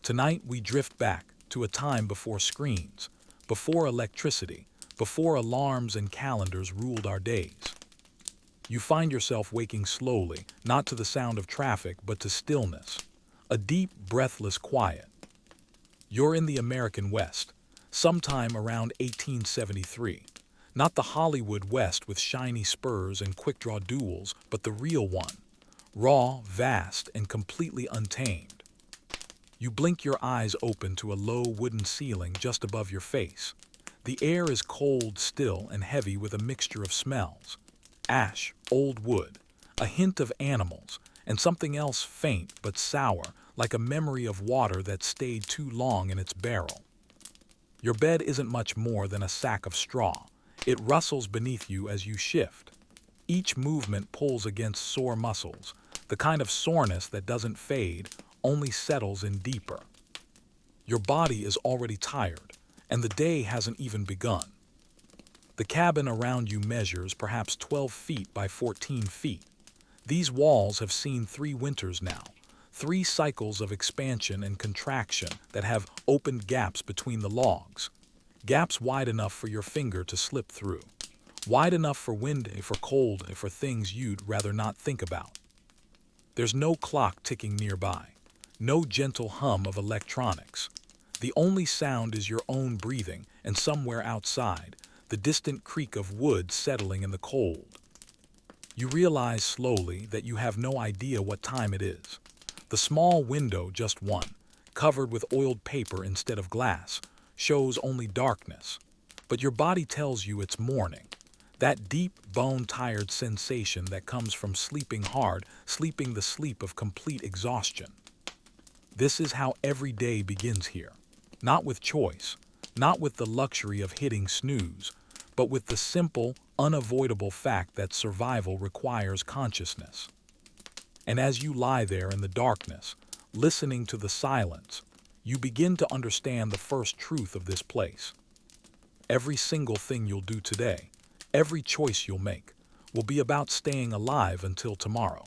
Tonight we drift back to a time before screens, before electricity, before alarms and calendars ruled our days. You find yourself waking slowly, not to the sound of traffic, but to stillness, a deep, breathless quiet. You're in the American West, sometime around 1873. Not the Hollywood West with shiny spurs and quick-draw duels, but the real one, raw, vast, and completely untamed. You blink your eyes open to a low wooden ceiling just above your face. The air is cold, still, and heavy with a mixture of smells. Ash, old wood, a hint of animals, and something else faint but sour, like a memory of water that stayed too long in its barrel. Your bed isn't much more than a sack of straw. It rustles beneath you as you shift. Each movement pulls against sore muscles, the kind of soreness that doesn't fade, only settles in deeper. Your body is already tired, and the day hasn't even begun. The cabin around you measures perhaps 12 feet by 14 feet. These walls have seen 3 winters now, 3 cycles of expansion and contraction that have opened gaps between the logs. Gaps wide enough for your finger to slip through. Wide enough for wind, for cold, for things you'd rather not think about. There's no clock ticking nearby, no gentle hum of electronics. The only sound is your own breathing, and somewhere outside, the distant creak of wood settling in the cold. You realize slowly that you have no idea what time it is. The small window, just one, covered with oiled paper instead of glass, shows only darkness. But your body tells you it's morning. That deep, bone-tired sensation that comes from sleeping hard, sleeping the sleep of complete exhaustion. This is how every day begins here. Not with choice, not with the luxury of hitting snooze, but with the simple, unavoidable fact that survival requires consciousness. And as you lie there in the darkness, listening to the silence, you begin to understand the first truth of this place. Every single thing you'll do today, every choice you'll make, will be about staying alive until tomorrow.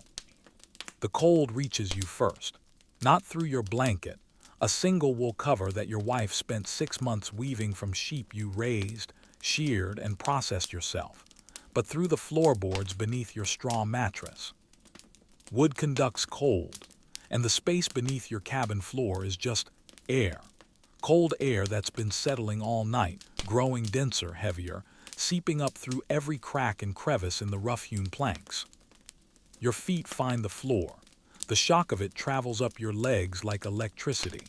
The cold reaches you first, not through your blanket, a single wool cover that your wife spent 6 months weaving from sheep you raised, sheared, and processed yourself, but through the floorboards beneath your straw mattress. Wood conducts cold, and the space beneath your cabin floor is just air. Cold air that's been settling all night, growing denser, heavier, seeping up through every crack and crevice in the rough-hewn planks. Your feet find the floor. The shock of it travels up your legs like electricity.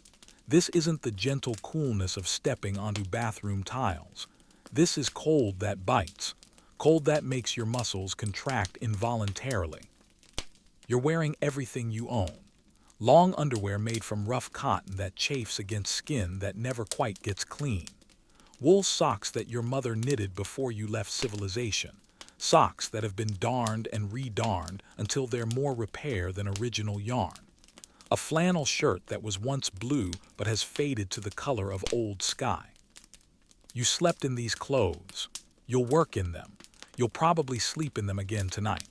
This isn't the gentle coolness of stepping onto bathroom tiles. This is cold that bites, cold that makes your muscles contract involuntarily. You're wearing everything you own. Long underwear made from rough cotton that chafes against skin that never quite gets clean. Wool socks that your mother knitted before you left civilization. Socks that have been darned and redarned until they're more repair than original yarn. A flannel shirt that was once blue but has faded to the color of old sky. You slept in these clothes. You'll work in them. You'll probably sleep in them again tonight.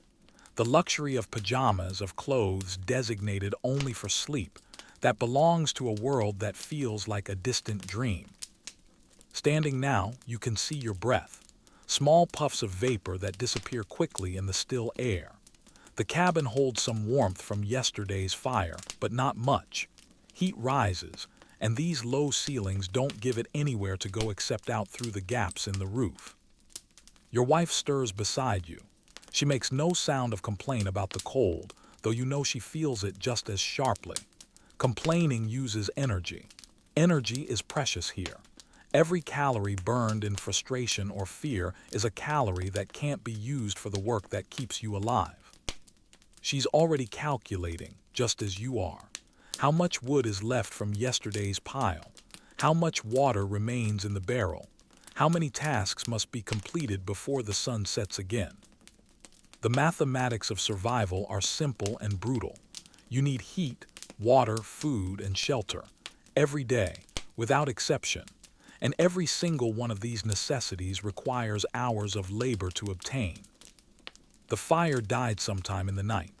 The luxury of pajamas, of clothes designated only for sleep, that belongs to a world that feels like a distant dream. Standing now, you can see your breath, small puffs of vapor that disappear quickly in the still air. The cabin holds some warmth from yesterday's fire, but not much. Heat rises, and these low ceilings don't give it anywhere to go except out through the gaps in the roof. Your wife stirs beside you. She makes no sound of complaint about the cold, though you know she feels it just as sharply. Complaining uses energy. Energy is precious here. Every calorie burned in frustration or fear is a calorie that can't be used for the work that keeps you alive. She's already calculating, just as you are. How much wood is left from yesterday's pile? How much water remains in the barrel? How many tasks must be completed before the sun sets again? The mathematics of survival are simple and brutal. You need heat, water, food, and shelter, every day, without exception. And every single one of these necessities requires hours of labor to obtain. The fire died sometime in the night.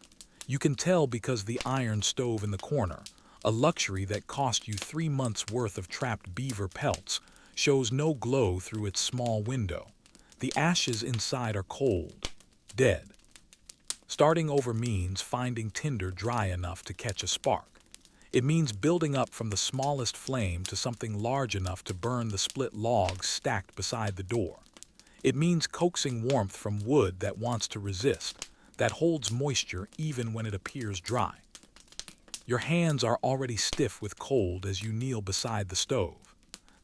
You can tell because the iron stove in the corner, A luxury that cost you 3 months' worth of trapped beaver pelts shows no glow through its small window. The ashes inside are cold, dead. Starting over means finding tinder dry enough to catch a spark. It means building up from the smallest flame to something large enough to burn the split logs stacked beside the door. It means coaxing warmth from wood that wants to resist, that holds moisture even when it appears dry. Your hands are already stiff with cold as you kneel beside the stove.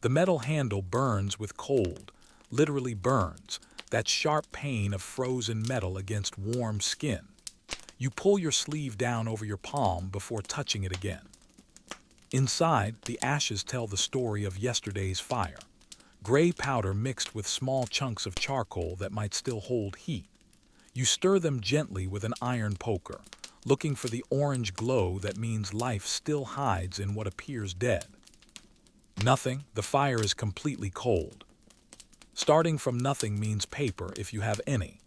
The metal handle burns with cold, literally burns, that sharp pain of frozen metal against warm skin. You pull your sleeve down over your palm before touching it again. Inside, the ashes tell the story of yesterday's fire. Gray powder mixed with small chunks of charcoal that might still hold heat. You stir them gently with an iron poker, looking for the orange glow that means life still hides in what appears dead. Nothing, the fire is completely cold. Starting from nothing means paper if you have any.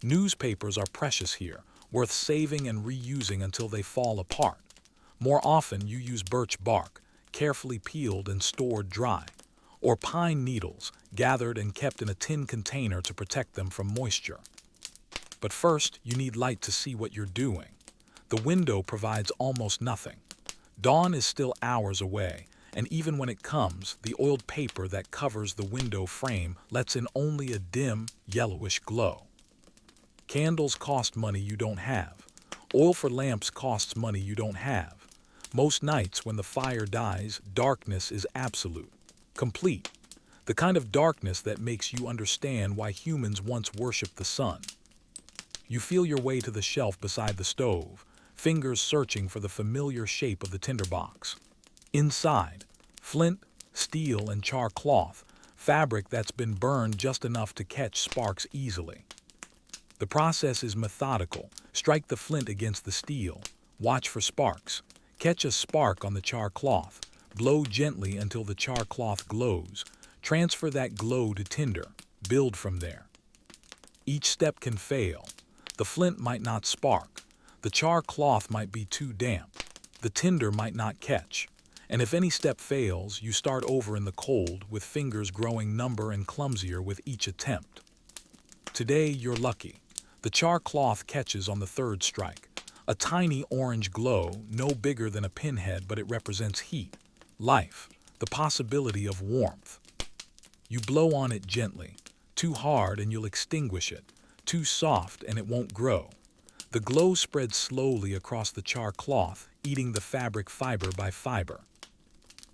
Newspapers are precious here, worth saving and reusing until they fall apart. More often you use birch bark, carefully peeled and stored dry, or pine needles, gathered and kept in a tin container to protect them from moisture. But first, you need light to see what you're doing. The window provides almost nothing. Dawn is still hours away, and even when it comes, the oiled paper that covers the window frame lets in only a dim, yellowish glow. Candles cost money you don't have. Oil for lamps costs money you don't have. Most nights when the fire dies, darkness is absolute, complete. The kind of darkness that makes you understand why humans once worshipped the sun. You feel your way to the shelf beside the stove, fingers searching for the familiar shape of the tinderbox. Inside, flint, steel, and char cloth, fabric that's been burned just enough to catch sparks easily. The process is methodical. Strike the flint against the steel, watch for sparks, catch a spark on the char cloth, blow gently until the char cloth glows, transfer that glow to tinder, build from there. Each step can fail. The flint might not spark, the char cloth might be too damp, the tinder might not catch. And if any step fails, you start over in the cold with fingers growing number and clumsier with each attempt. Today you're lucky. The char cloth catches on the third strike. A tiny orange glow, no bigger than a pinhead, but it represents heat, life, the possibility of warmth. You blow on it gently. Too hard and you'll extinguish it. Too soft and it won't grow. The glow spreads slowly across the char cloth, eating the fabric fiber by fiber.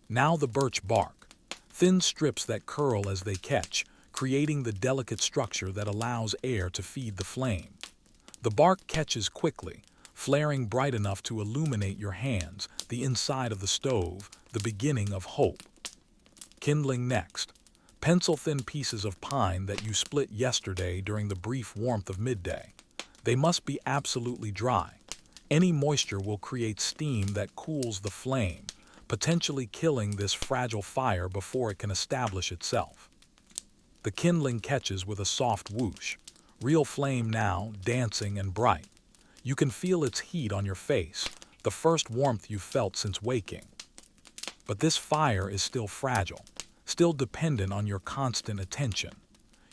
Now the birch bark. Thin strips that curl as they catch, creating the delicate structure that allows air to feed the flame. The bark catches quickly, flaring bright enough to illuminate your hands, the inside of the stove, the beginning of hope. Kindling next. Pencil-thin pieces of pine that you split yesterday during the brief warmth of midday. They must be absolutely dry. Any moisture will create steam that cools the flame, potentially killing this fragile fire before it can establish itself. The kindling catches with a soft whoosh. Real flame now, dancing and bright. You can feel its heat on your face, the first warmth you've felt since waking. But this fire is still fragile, still dependent on your constant attention.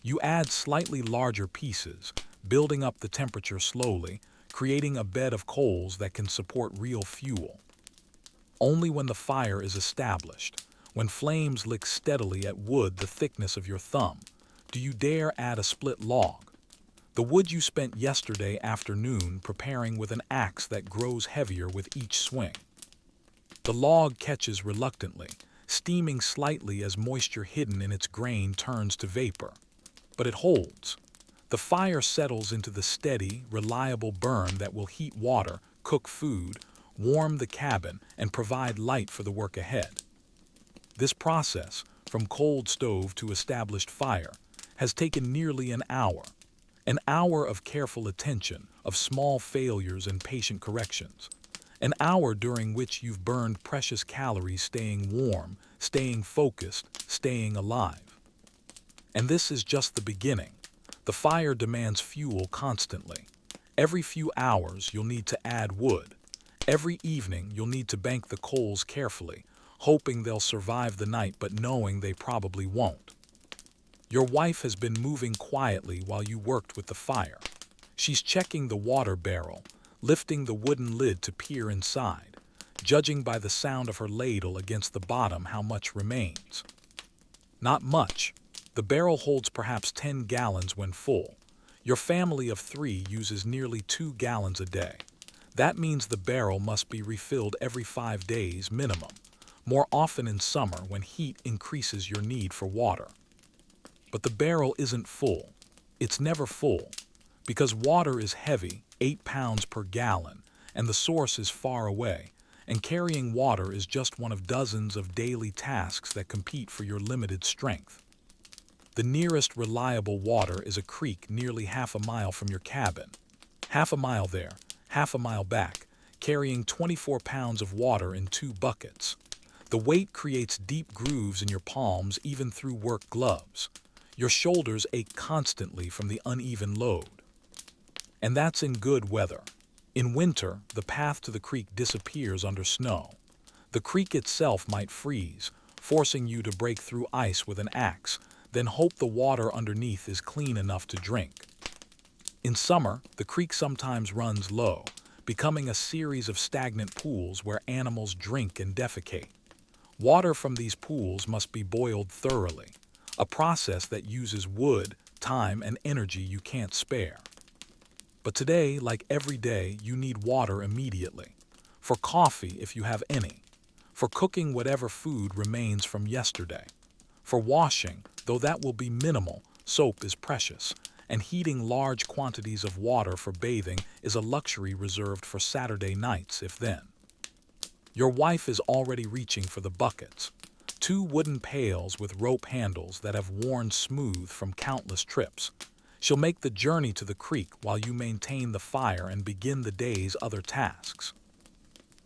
You add slightly larger pieces, building up the temperature slowly, creating a bed of coals that can support real fuel. Only when the fire is established, when flames lick steadily at wood the thickness of your thumb, do you dare add a split log. The wood you spent yesterday afternoon preparing with an axe that grows heavier with each swing. The log catches reluctantly, steaming slightly as moisture hidden in its grain turns to vapor. But it holds. The fire settles into the steady, reliable burn that will heat water, cook food, warm the cabin, and provide light for the work ahead. This process, from cold stove to established fire, has taken nearly an hour. An hour of careful attention, of small failures and patient corrections. An hour during which you've burned precious calories staying warm, staying focused, staying alive. And this is just the beginning. The fire demands fuel constantly. Every few hours you'll need to add wood. Every evening, you'll need to bank the coals carefully, hoping they'll survive the night but knowing they probably won't. Your wife has been moving quietly while you worked with the fire. She's checking the water barrel, lifting the wooden lid to peer inside, judging by the sound of her ladle against the bottom how much remains. Not much. The barrel holds perhaps 10 gallons when full. Your family of 3 uses nearly 2 gallons a day. That means the barrel must be refilled every 5 days minimum, more often in summer when heat increases your need for water. But the barrel isn't full. It's never full, because water is heavy, 8 pounds per gallon, and the source is far away, and carrying water is just one of dozens of daily tasks that compete for your limited strength. The nearest reliable water is a creek nearly half a mile from your cabin. Half a mile there, half a mile back, carrying 24 pounds of water in 2 buckets. The weight creates deep grooves in your palms even through work gloves. Your shoulders ache constantly from the uneven load. And that's in good weather. In winter, the path to the creek disappears under snow. The creek itself might freeze, forcing you to break through ice with an axe, then hope the water underneath is clean enough to drink. In summer, the creek sometimes runs low, becoming a series of stagnant pools where animals drink and defecate. Water from these pools must be boiled thoroughly, a process that uses wood, time, and energy you can't spare. But today, like every day, you need water immediately. For coffee, if you have any. For cooking whatever food remains from yesterday. For washing, though that will be minimal, soap is precious, and heating large quantities of water for bathing is a luxury reserved for Saturday nights, if then. Your wife is already reaching for the buckets, 2 wooden pails with rope handles that have worn smooth from countless trips. She'll make the journey to the creek while you maintain the fire and begin the day's other tasks.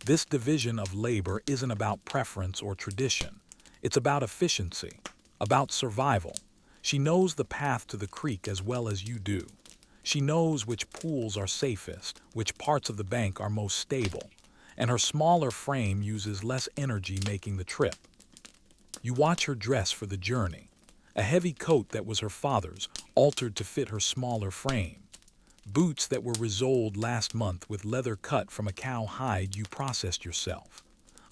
This division of labor isn't about preference or tradition. It's about efficiency, about survival. She knows the path to the creek as well as you do. She knows which pools are safest, which parts of the bank are most stable, and her smaller frame uses less energy making the trip. You watch her dress for the journey. A heavy coat that was her father's, altered to fit her smaller frame. Boots that were resoled last month with leather cut from a cow hide you processed yourself.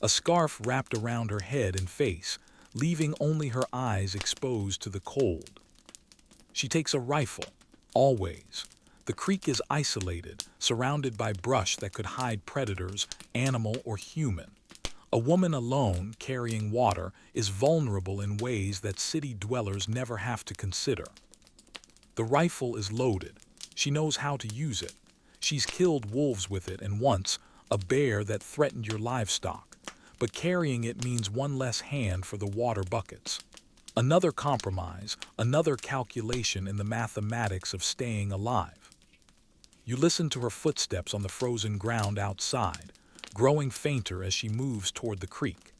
A scarf wrapped around her head and face, leaving only her eyes exposed to the cold. She takes a rifle, always. The creek is isolated, surrounded by brush that could hide predators, animal or human. A woman alone, carrying water, is vulnerable in ways that city dwellers never have to consider. The rifle is loaded. She knows how to use it. She's killed wolves with it and once, a bear that threatened your livestock. But carrying it means one less hand for the water buckets. Another compromise, another calculation in the mathematics of staying alive. You listen to her footsteps on the frozen ground outside, growing fainter as she moves toward the creek.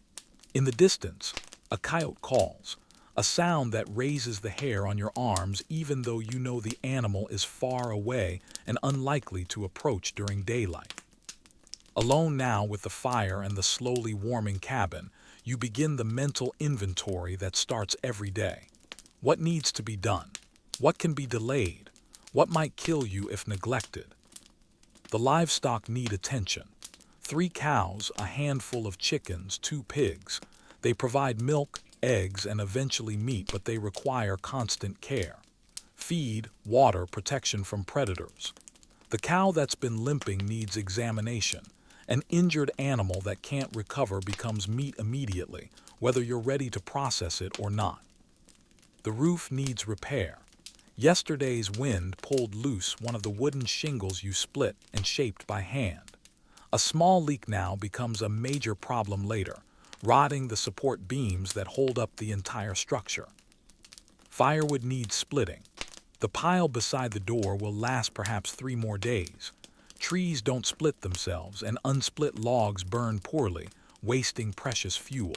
In the distance, a coyote calls, a sound that raises the hair on your arms even though you know the animal is far away and unlikely to approach during daylight. Alone now with the fire and the slowly warming cabin, you begin the mental inventory that starts every day. What needs to be done? What can be delayed? What might kill you if neglected? The livestock need attention. 3 cows, a handful of chickens, 2 pigs. They provide milk, eggs, and eventually meat, but they require constant care. Feed, water, protection from predators. The cow that's been limping needs examination. An injured animal that can't recover becomes meat immediately, whether you're ready to process it or not. The roof needs repair. Yesterday's wind pulled loose one of the wooden shingles you split and shaped by hand. A small leak now becomes a major problem later, rotting the support beams that hold up the entire structure. Firewood needs splitting. The pile beside the door will last perhaps 3 more days. Trees don't split themselves, and unsplit logs burn poorly, wasting precious fuel.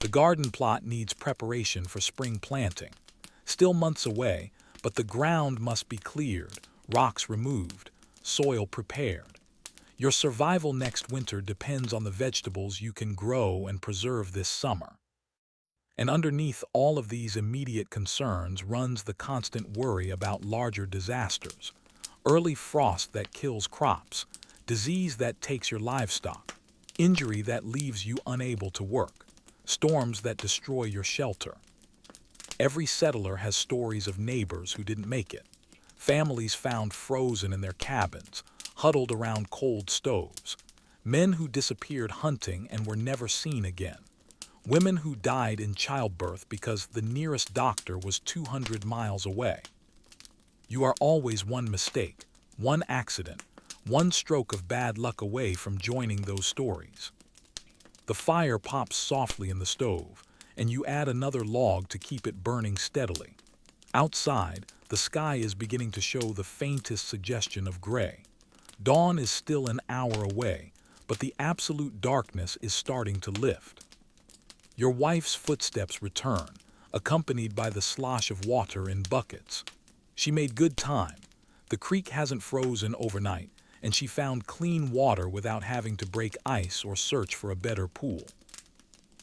The garden plot needs preparation for spring planting. Still months away, but the ground must be cleared, rocks removed, soil prepared. Your survival next winter depends on the vegetables you can grow and preserve this summer. And underneath all of these immediate concerns runs the constant worry about larger disasters: early frost that kills crops, disease that takes your livestock, injury that leaves you unable to work, storms that destroy your shelter. Every settler has stories of neighbors who didn't make it, families found frozen in their cabins, huddled around cold stoves, men who disappeared hunting and were never seen again, women who died in childbirth because the nearest doctor was 200 miles away. You are always one mistake, one accident, one stroke of bad luck away from joining those stories. The fire pops softly in the stove, and you add another log to keep it burning steadily. Outside, the sky is beginning to show the faintest suggestion of gray. Dawn is still an hour away, but the absolute darkness is starting to lift. Your wife's footsteps return, accompanied by the slosh of water in buckets. She made good time. The creek hasn't frozen overnight, and she found clean water without having to break ice or search for a better pool.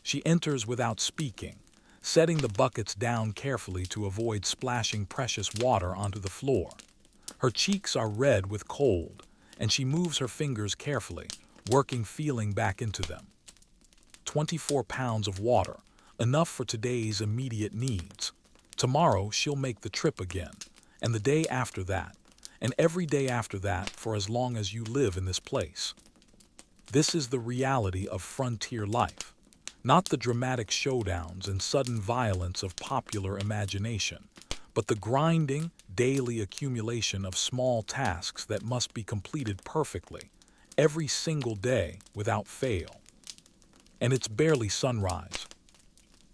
She enters without speaking, setting the buckets down carefully to avoid splashing precious water onto the floor. Her cheeks are red with cold, and she moves her fingers carefully, working feeling back into them. 24 pounds of water, enough for today's immediate needs. Tomorrow she'll make the trip again, and the day after that, and every day after that for as long as you live in this place. This is the reality of frontier life, not the dramatic showdowns and sudden violence of popular imagination, but the grinding, daily accumulation of small tasks that must be completed perfectly, every single day without fail. And it's barely sunrise.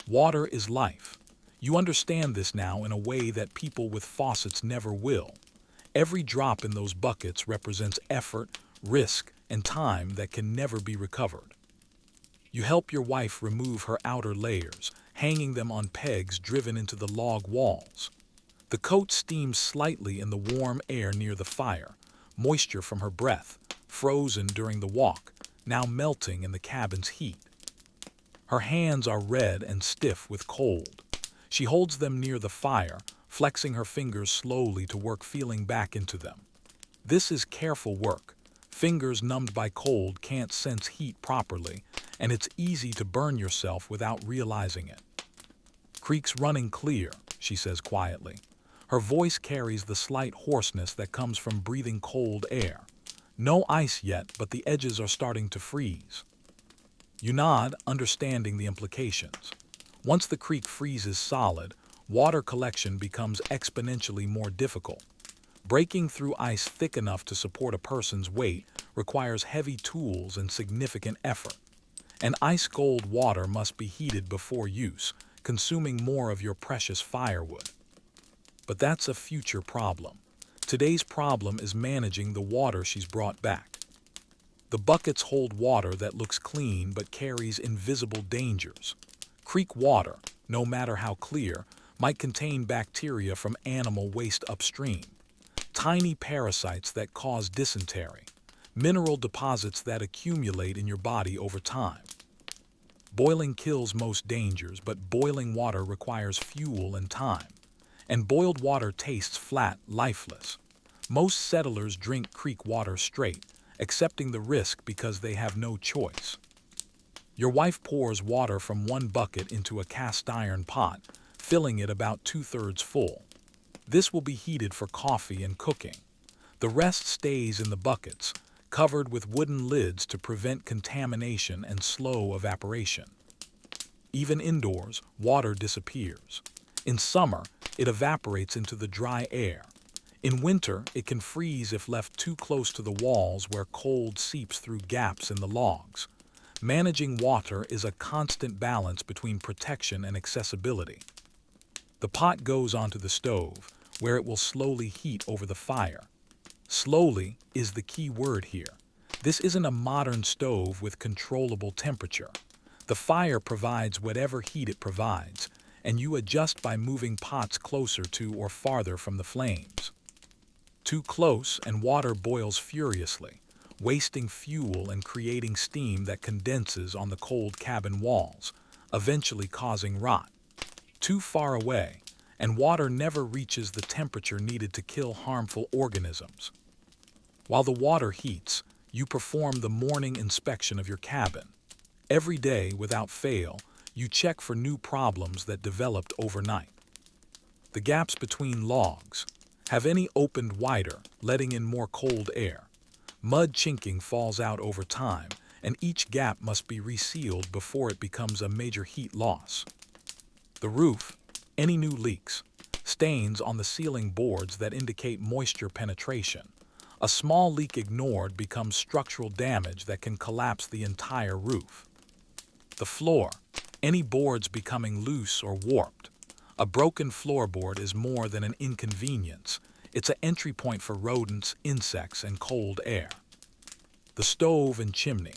Water is life. You understand this now in a way that people with faucets never will. Every drop in those buckets represents effort, risk, and time that can never be recovered. You help your wife remove her outer layers, hanging them on pegs driven into the log walls. The coat steams slightly in the warm air near the fire, moisture from her breath, frozen during the walk, now melting in the cabin's heat. Her hands are red and stiff with cold. She holds them near the fire, flexing her fingers slowly to work feeling back into them. This is careful work. Fingers numbed by cold can't sense heat properly, and it's easy to burn yourself without realizing it. "Creek's running clear," she says quietly. Her voice carries the slight hoarseness that comes from breathing cold air. No ice yet, but the edges are starting to freeze. You nod, understanding the implications. Once the creek freezes solid, water collection becomes exponentially more difficult. Breaking through ice thick enough to support a person's weight requires heavy tools and significant effort. And ice-cold water must be heated before use, consuming more of your precious firewood. But that's a future problem. Today's problem is managing the water she's brought back. The buckets hold water that looks clean but carries invisible dangers. Creek water, no matter how clear, might contain bacteria from animal waste upstream, tiny parasites that cause dysentery, mineral deposits that accumulate in your body over time. Boiling kills most dangers, but boiling water requires fuel and time. And boiled water tastes flat, lifeless. Most settlers drink creek water straight, accepting the risk because they have no choice. Your wife pours water from one bucket into a cast iron pot, filling it about 2/3 full. This will be heated for coffee and cooking. The rest stays in the buckets, covered with wooden lids to prevent contamination and slow evaporation. Even indoors, water disappears. In summer, it evaporates into the dry air. In winter, it can freeze if left too close to the walls where cold seeps through gaps in the logs. Managing water is a constant balance between protection and accessibility. The pot goes onto the stove, where it will slowly heat over the fire. Slowly is the key word here. This isn't a modern stove with controllable temperature. The fire provides whatever heat it provides, and you adjust by moving pots closer to or farther from the flames. Too close and water boils furiously. wasting fuel and creating steam that condenses on the cold cabin walls, eventually causing rot. Too far away, and water never reaches the temperature needed to kill harmful organisms. While the water heats, you perform the morning inspection of your cabin. Every day, without fail, you check for new problems that developed overnight. The gaps between logs. Have any opened wider, letting in more cold air? Mud chinking falls out over time, and each gap must be resealed before it becomes a major heat loss. The roof. Any new leaks. Stains on the ceiling boards that indicate moisture penetration. A small leak ignored becomes structural damage that can collapse the entire roof. The floor. Any boards becoming loose or warped. A broken floorboard is more than an inconvenience. It's an entry point for rodents, insects, and cold air. The stove and chimney.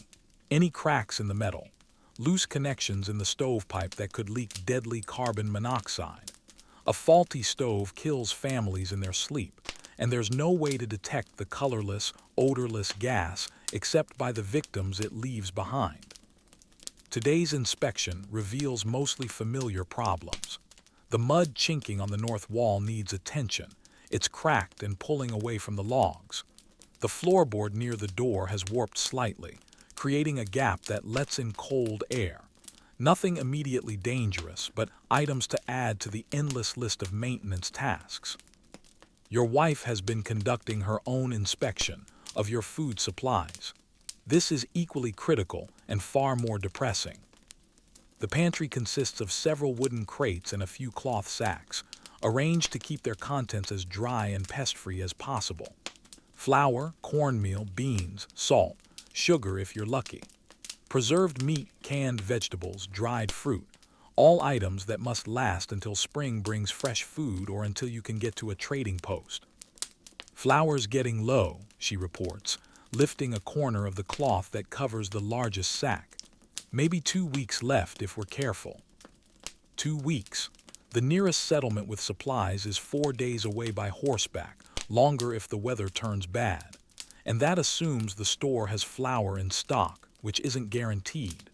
Any cracks in the metal. Loose connections in the stovepipe that could leak deadly carbon monoxide. A faulty stove kills families in their sleep, and there's no way to detect the colorless, odorless gas except by the victims it leaves behind. Today's inspection reveals mostly familiar problems. The mud chinking on the north wall needs attention. It's cracked and pulling away from the logs. The floorboard near the door has warped slightly, creating a gap that lets in cold air. Nothing immediately dangerous, but items to add to the endless list of maintenance tasks. Your wife has been conducting her own inspection of your food supplies. This is equally critical and far more depressing. The pantry consists of several wooden crates and a few cloth sacks, arranged to keep their contents as dry and pest-free as possible. Flour, cornmeal, beans, salt, sugar if you're lucky. Preserved meat, canned vegetables, dried fruit, all items that must last until spring brings fresh food or until you can get to a trading post. Flour's getting low, she reports, lifting a corner of the cloth that covers the largest sack. Maybe 2 weeks left if we're careful. 2 weeks. The nearest settlement with supplies is 4 days away by horseback, longer if the weather turns bad. And that assumes the store has flour in stock, which isn't guaranteed.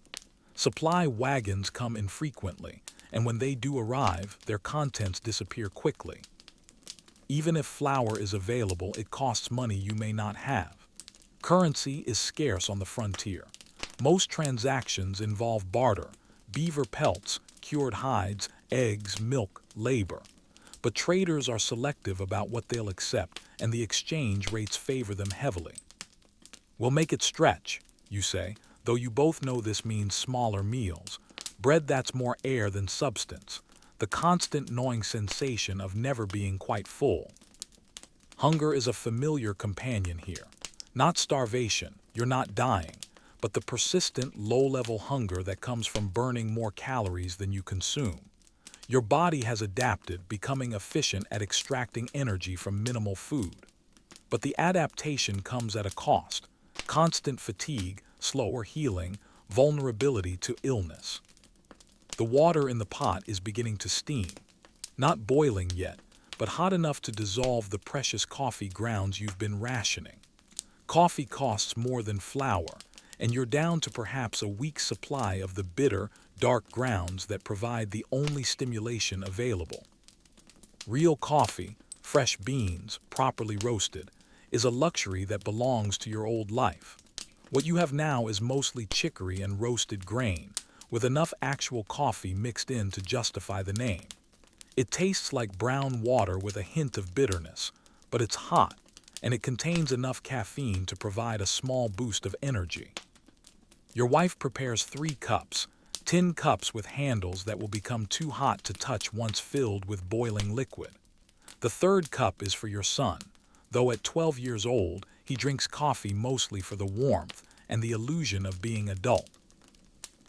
Supply wagons come infrequently, and when they do arrive, their contents disappear quickly. Even if flour is available, it costs money you may not have. Currency is scarce on the frontier. Most transactions involve barter, beaver pelts, cured hides, eggs, milk, labor. But traders are selective about what they'll accept, and the exchange rates favor them heavily. We'll make it stretch, you say, though you both know this means smaller meals. Bread that's more air than substance. The constant gnawing sensation of never being quite full. Hunger is a familiar companion here. Not starvation, you're not dying, but the persistent, low-level hunger that comes from burning more calories than you consume. Your body has adapted, becoming efficient at extracting energy from minimal food. But the adaptation comes at a cost: constant fatigue, slower healing, vulnerability to illness. The water in the pot is beginning to steam. Not boiling yet, but hot enough to dissolve the precious coffee grounds you've been rationing. Coffee costs more than flour, and you're down to perhaps a week's supply of the bitter, dark grounds that provide the only stimulation available. Real coffee, fresh beans, properly roasted, is a luxury that belongs to your old life. What you have now is mostly chicory and roasted grain, with enough actual coffee mixed in to justify the name. It tastes like brown water with a hint of bitterness, but it's hot, and it contains enough caffeine to provide a small boost of energy. Your wife prepares 3 cups, tin cups with handles that will become too hot to touch once filled with boiling liquid. The 3rd cup is for your son, though at 12 years old, he drinks coffee mostly for the warmth and the illusion of being adult.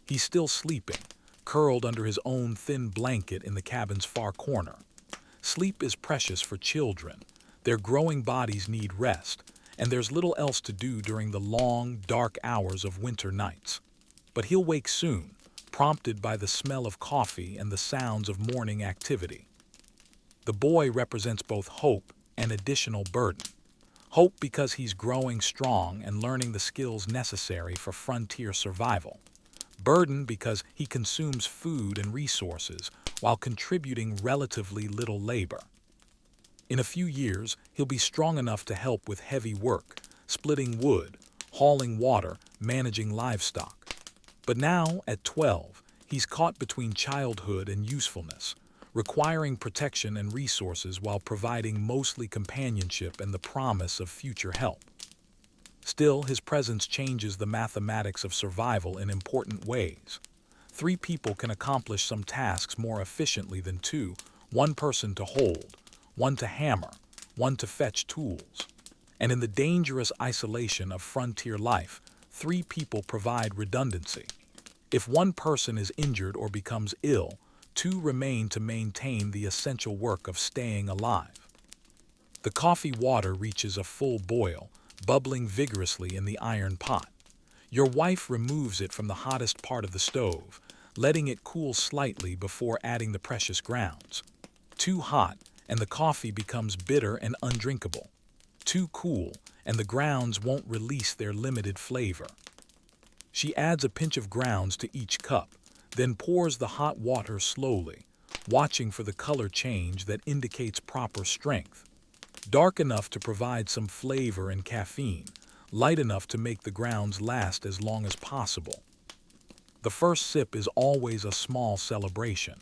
He's still sleeping, curled under his own thin blanket in the cabin's far corner. Sleep is precious for children. Their growing bodies need rest, and there's little else to do during the long, dark hours of winter nights. But he'll wake soon, prompted by the smell of coffee and the sounds of morning activity. The boy represents both hope and additional burden. Hope because he's growing strong and learning the skills necessary for frontier survival. Burden because he consumes food and resources while contributing relatively little labor. In a few years, he'll be strong enough to help with heavy work, splitting wood, hauling water, managing livestock. But now, at 12, he's caught between childhood and usefulness, requiring protection and resources while providing mostly companionship and the promise of future help. Still, his presence changes the mathematics of survival in important ways. 3 people can accomplish some tasks more efficiently than 2, one person to hold, one to hammer, one to fetch tools. And in the dangerous isolation of frontier life, 3 people provide redundancy. If one person is injured or becomes ill, 2 remain to maintain the essential work of staying alive. The coffee water reaches a full boil, bubbling vigorously in the iron pot. Your wife removes it from the hottest part of the stove, letting it cool slightly before adding the precious grounds. Too hot, and the coffee becomes bitter and undrinkable. Too cool, and the grounds won't release their limited flavor. She adds a pinch of grounds to each cup, then pours the hot water slowly, watching for the color change that indicates proper strength. Dark enough to provide some flavor and caffeine, light enough to make the grounds last as long as possible. The first sip is always a small celebration.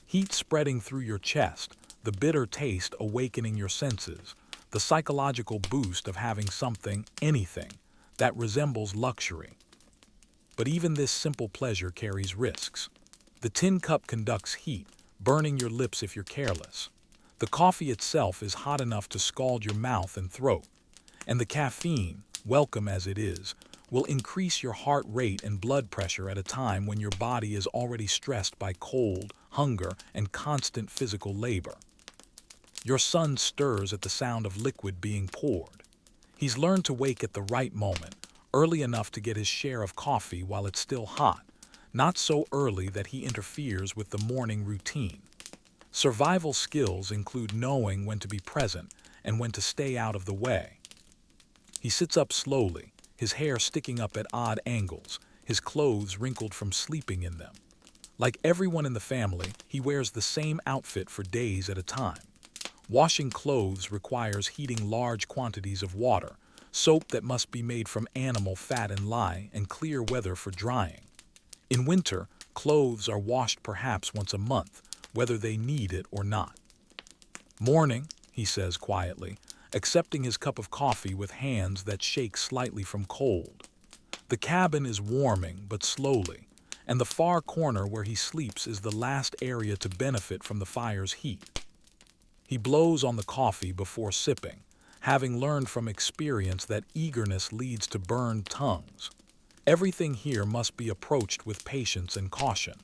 Heat spreading through your chest, the bitter taste awakening your senses, the psychological boost of having something, anything, that resembles luxury. But even this simple pleasure carries risks. The tin cup conducts heat, burning your lips if you're careless. The coffee itself is hot enough to scald your mouth and throat. And the caffeine, welcome as it is, will increase your heart rate and blood pressure at a time when your body is already stressed by cold, hunger, and constant physical labor. Your son stirs at the sound of liquid being poured. He's learned to wake at the right moment, early enough to get his share of coffee while it's still hot, not so early that he interferes with the morning routine. Survival skills include knowing when to be present and when to stay out of the way. He sits up slowly, his hair sticking up at odd angles, his clothes wrinkled from sleeping in them. Like everyone in the family, he wears the same outfit for days at a time. Washing clothes requires heating large quantities of water, soap that must be made from animal fat and lye, and clear weather for drying. In winter, clothes are washed perhaps once a month, whether they need it or not. "Morning," he says quietly, accepting his cup of coffee with hands that shake slightly from cold. The cabin is warming, but slowly, and the far corner where he sleeps is the last area to benefit from the fire's heat. He blows on the coffee before sipping, having learned from experience that eagerness leads to burned tongues. Everything here must be approached with patience and caution.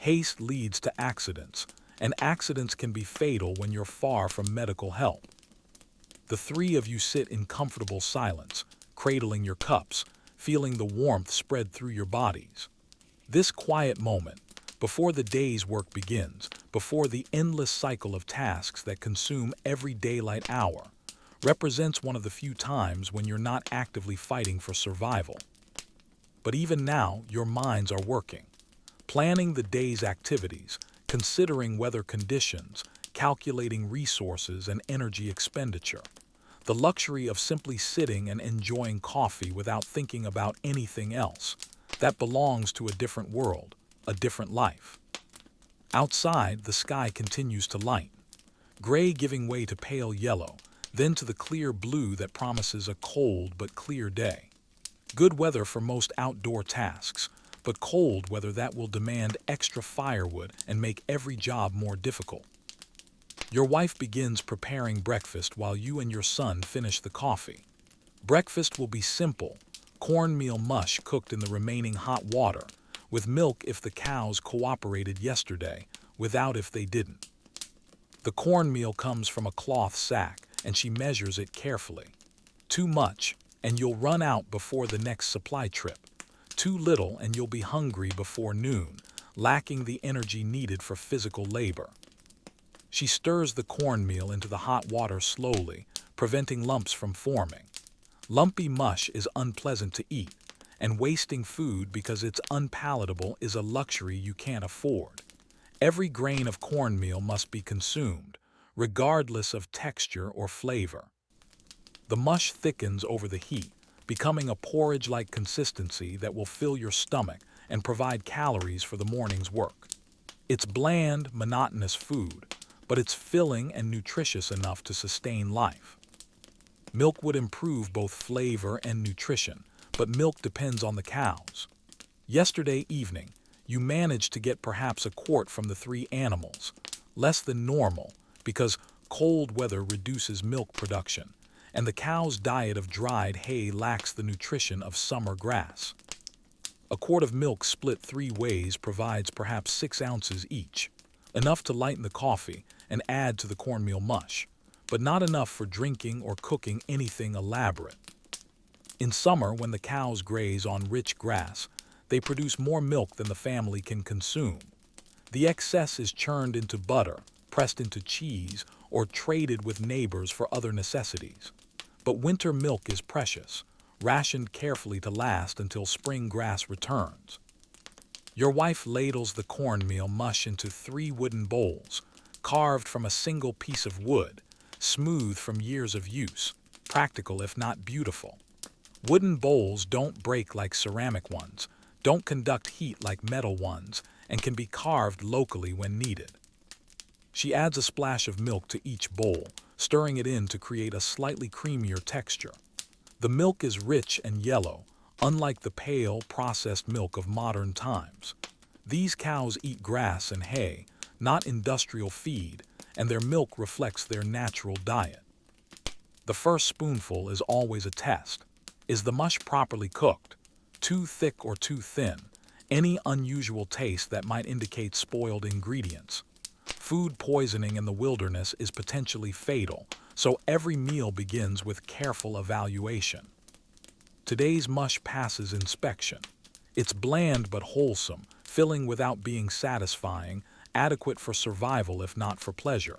Haste leads to accidents, and accidents can be fatal when you're far from medical help. The 3 of you sit in comfortable silence, cradling your cups, feeling the warmth spread through your bodies. This quiet moment, before the day's work begins, before the endless cycle of tasks that consume every daylight hour, represents one of the few times when you're not actively fighting for survival. But even now, your minds are working, planning the day's activities, considering weather conditions, calculating resources and energy expenditure. The luxury of simply sitting and enjoying coffee without thinking about anything else, that belongs to a different world, a different life. Outside, the sky continues to lighten, gray giving way to pale yellow, then to the clear blue that promises a cold but clear day. Good weather for most outdoor tasks, but cold weather that will demand extra firewood and make every job more difficult. Your wife begins preparing breakfast while you and your son finish the coffee. Breakfast will be simple, cornmeal mush cooked in the remaining hot water, with milk if the cows cooperated yesterday, without if they didn't. The cornmeal comes from a cloth sack, and she measures it carefully. Too much, and you'll run out before the next supply trip. Too little, and you'll be hungry before noon, lacking the energy needed for physical labor. She stirs the cornmeal into the hot water slowly, preventing lumps from forming. Lumpy mush is unpleasant to eat, and wasting food because it's unpalatable is a luxury you can't afford. Every grain of cornmeal must be consumed, regardless of texture or flavor. The mush thickens over the heat, becoming a porridge-like consistency that will fill your stomach and provide calories for the morning's work. It's bland, monotonous food, but it's filling and nutritious enough to sustain life. Milk would improve both flavor and nutrition, but milk depends on the cows. Yesterday evening, you managed to get perhaps a quart from the 3 animals, less than normal, because cold weather reduces milk production, and the cow's diet of dried hay lacks the nutrition of summer grass. A quart of milk split 3 ways provides perhaps 6 ounces each, enough to lighten the coffee and add to the cornmeal mush, but not enough for drinking or cooking anything elaborate. In summer, when the cows graze on rich grass, they produce more milk than the family can consume. The excess is churned into butter, pressed into cheese, or traded with neighbors for other necessities. But winter milk is precious, rationed carefully to last until spring grass returns. Your wife ladles the cornmeal mush into 3 wooden bowls, carved from a single piece of wood, smooth from years of use, practical if not beautiful. Wooden bowls don't break like ceramic ones, don't conduct heat like metal ones, and can be carved locally when needed. She adds a splash of milk to each bowl, stirring it in to create a slightly creamier texture. The milk is rich and yellow, unlike the pale, processed milk of modern times. These cows eat grass and hay, not industrial feed, and their milk reflects their natural diet. The first spoonful is always a test. Is the mush properly cooked? Too thick or too thin? Any unusual taste that might indicate spoiled ingredients? Food poisoning in the wilderness is potentially fatal, so every meal begins with careful evaluation. Today's mush passes inspection. It's bland but wholesome, filling without being satisfying, adequate for survival if not for pleasure.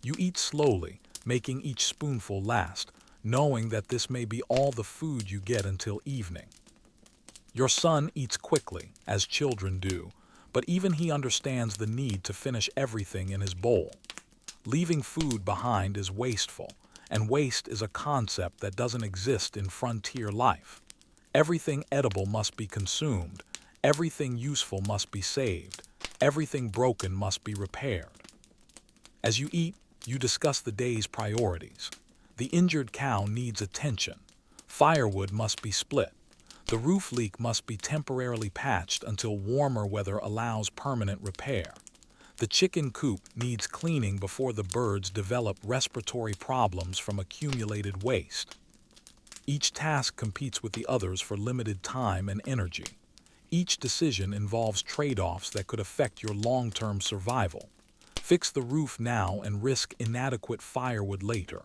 You eat slowly, making each spoonful last, knowing that this may be all the food you get until evening. Your son eats quickly, as children do, but even he understands the need to finish everything in his bowl. Leaving food behind is wasteful, and waste is a concept that doesn't exist in frontier life. Everything edible must be consumed, everything useful must be saved, everything broken must be repaired. As you eat, you discuss the day's priorities. The injured cow needs attention. Firewood must be split. The roof leak must be temporarily patched until warmer weather allows permanent repair. The chicken coop needs cleaning before the birds develop respiratory problems from accumulated waste. Each task competes with the others for limited time and energy. Each decision involves trade-offs that could affect your long-term survival. Fix the roof now and risk inadequate firewood later.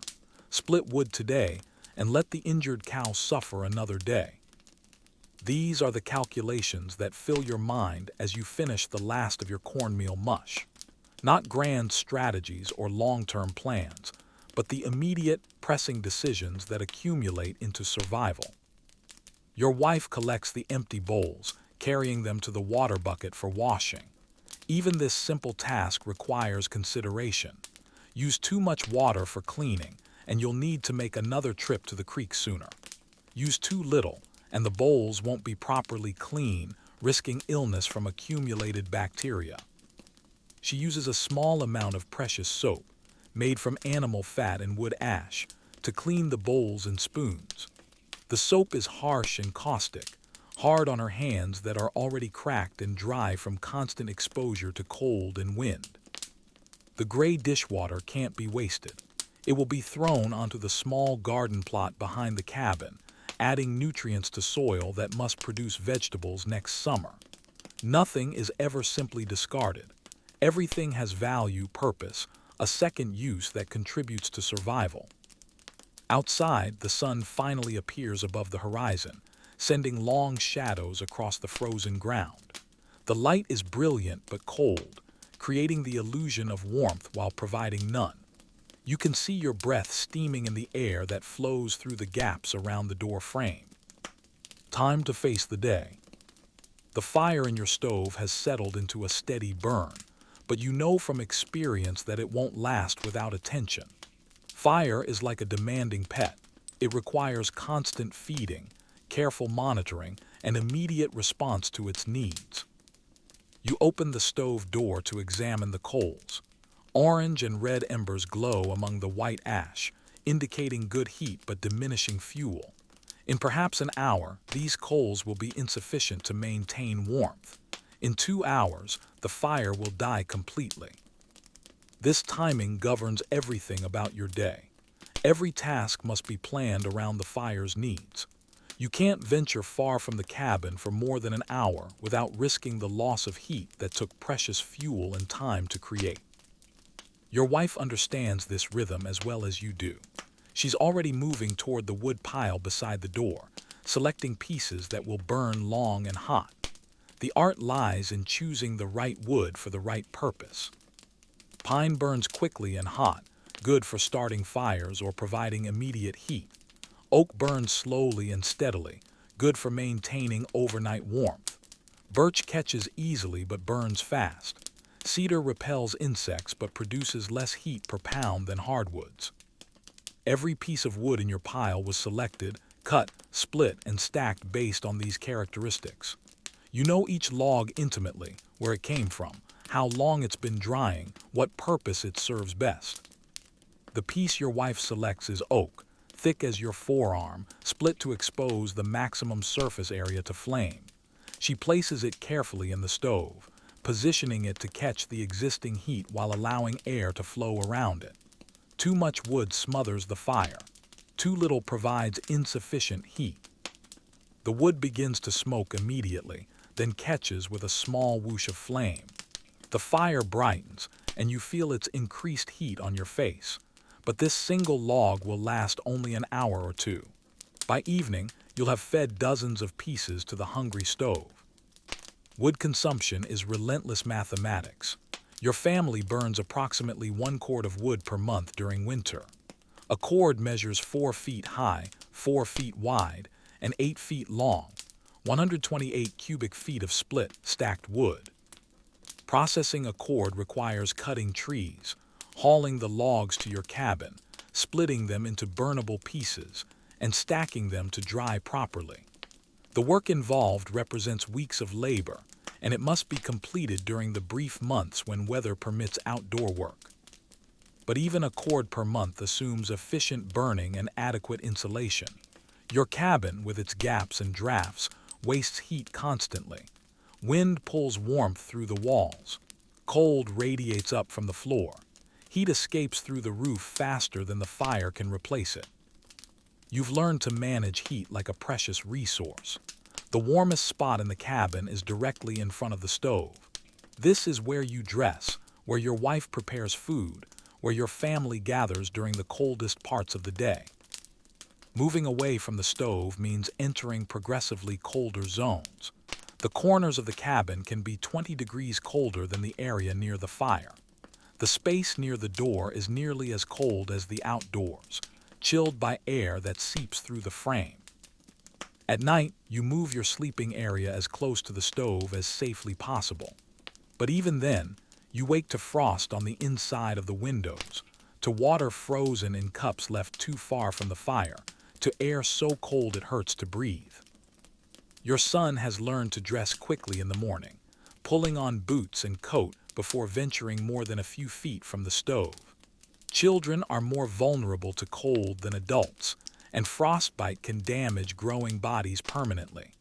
Split wood today and let the injured cow suffer another day. These are the calculations that fill your mind as you finish the last of your cornmeal mush. Not grand strategies or long-term plans, but the immediate, pressing decisions that accumulate into survival. Your wife collects the empty bowls, carrying them to the water bucket for washing. Even this simple task requires consideration. Use too much water for cleaning, and you'll need to make another trip to the creek sooner. Use too little, and the bowls won't be properly clean, risking illness from accumulated bacteria. She uses a small amount of precious soap, made from animal fat and wood ash, to clean the bowls and spoons. The soap is harsh and caustic, hard on her hands that are already cracked and dry from constant exposure to cold and wind. The gray dishwater can't be wasted. It will be thrown onto the small garden plot behind the cabin, adding nutrients to soil that must produce vegetables next summer. Nothing is ever simply discarded. Everything has value, purpose, a second use that contributes to survival. Outside, the sun finally appears above the horizon, sending long shadows across the frozen ground. The light is brilliant but cold, creating the illusion of warmth while providing none. You can see your breath steaming in the air that flows through the gaps around the door frame. Time to face the day. The fire in your stove has settled into a steady burn, but you know from experience that it won't last without attention. Fire is like a demanding pet. It requires constant feeding, careful monitoring, and immediate response to its needs. You open the stove door to examine the coals. Orange and red embers glow among the white ash, indicating good heat but diminishing fuel. In perhaps an hour, these coals will be insufficient to maintain warmth. In 2 hours, the fire will die completely. This timing governs everything about your day. Every task must be planned around the fire's needs. You can't venture far from the cabin for more than an hour without risking the loss of heat that took precious fuel and time to create. Your wife understands this rhythm as well as you do. She's already moving toward the wood pile beside the door, selecting pieces that will burn long and hot. The art lies in choosing the right wood for the right purpose. Pine burns quickly and hot, good for starting fires or providing immediate heat. Oak burns slowly and steadily, good for maintaining overnight warmth. Birch catches easily but burns fast. Cedar repels insects but produces less heat per pound than hardwoods. Every piece of wood in your pile was selected, cut, split, and stacked based on these characteristics. You know each log intimately, where it came from, how long it's been drying, what purpose it serves best. The piece your wife selects is oak, thick as your forearm, split to expose the maximum surface area to flame. She places it carefully in the stove, positioning it to catch the existing heat while allowing air to flow around it. Too much wood smothers the fire. Too little provides insufficient heat. The wood begins to smoke immediately, then catches with a small whoosh of flame. The fire brightens, and you feel its increased heat on your face. But this single log will last only an hour or two. By evening, you'll have fed dozens of pieces to the hungry stove. Wood consumption is relentless mathematics. Your family burns approximately 1 cord of wood per month during winter. A cord measures 4 feet high, 4 feet wide, and 8 feet long, 128 cubic feet of split, stacked wood. Processing a cord requires cutting trees, hauling the logs to your cabin, splitting them into burnable pieces, and stacking them to dry properly. The work involved represents weeks of labor, and it must be completed during the brief months when weather permits outdoor work. But even a cord per month assumes efficient burning and adequate insulation. Your cabin, with its gaps and drafts, wastes heat constantly. Wind pulls warmth through the walls. Cold radiates up from the floor. Heat escapes through the roof faster than the fire can replace it. You've learned to manage heat like a precious resource. The warmest spot in the cabin is directly in front of the stove. This is where you dress, where your wife prepares food, where your family gathers during the coldest parts of the day. Moving away from the stove means entering progressively colder zones. The corners of the cabin can be 20 degrees colder than the area near the fire. The space near the door is nearly as cold as the outdoors, chilled by air that seeps through the frame. At night, you move your sleeping area as close to the stove as safely possible. But even then, you wake to frost on the inside of the windows, to water frozen in cups left too far from the fire, to air so cold it hurts to breathe. Your son has learned to dress quickly in the morning, pulling on boots and coat before venturing more than a few feet from the stove. Children are more vulnerable to cold than adults, and frostbite can damage growing bodies permanently.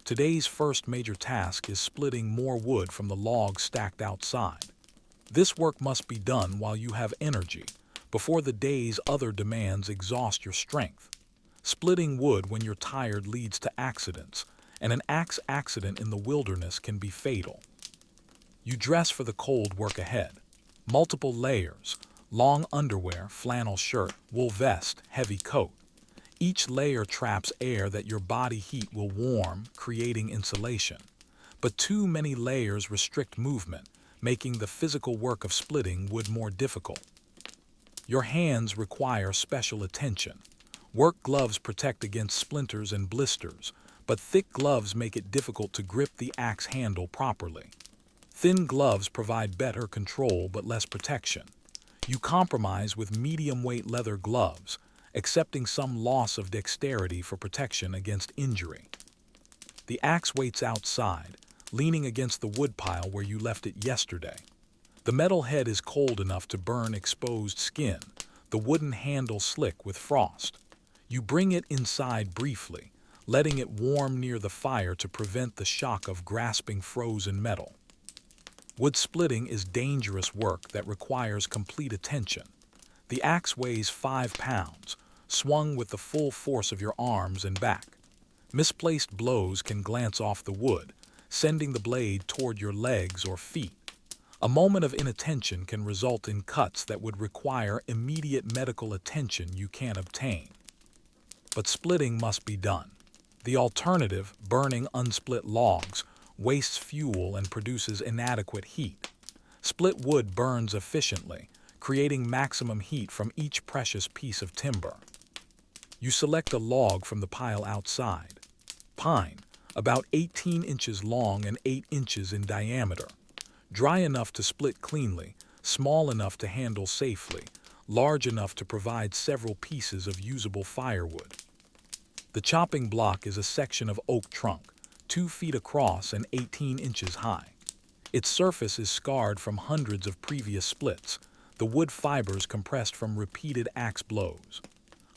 Today's first major task is splitting more wood from the logs stacked outside. This work must be done while you have energy, before the day's other demands exhaust your strength. Splitting wood when you're tired leads to accidents, and an axe accident in the wilderness can be fatal. You dress for the cold work ahead. Multiple layers, long underwear, flannel shirt, wool vest, heavy coat. Each layer traps air that your body heat will warm, creating insulation. But too many layers restrict movement, making the physical work of splitting wood more difficult. Your hands require special attention. Work gloves protect against splinters and blisters, but thick gloves make it difficult to grip the axe handle properly. Thin gloves provide better control but less protection. You compromise with medium-weight leather gloves, accepting some loss of dexterity for protection against injury. The axe waits outside, leaning against the woodpile where you left it yesterday. The metal head is cold enough to burn exposed skin, the wooden handle slick with frost. You bring it inside briefly, letting it warm near the fire to prevent the shock of grasping frozen metal. Wood splitting is dangerous work that requires complete attention. The axe weighs 5 pounds, swung with the full force of your arms and back. Misplaced blows can glance off the wood, sending the blade toward your legs or feet. A moment of inattention can result in cuts that would require immediate medical attention you can't obtain. But splitting must be done. The alternative, burning unsplit logs, wastes fuel and produces inadequate heat. Split wood burns efficiently, creating maximum heat from each precious piece of timber. You select a log from the pile outside. Pine, about 18 inches long and 8 inches in diameter. Dry enough to split cleanly, small enough to handle safely, large enough to provide several pieces of usable firewood. The chopping block is a section of oak trunk, 2 feet across and 18 inches high. Its surface is scarred from hundreds of previous splits, the wood fibers compressed from repeated axe blows.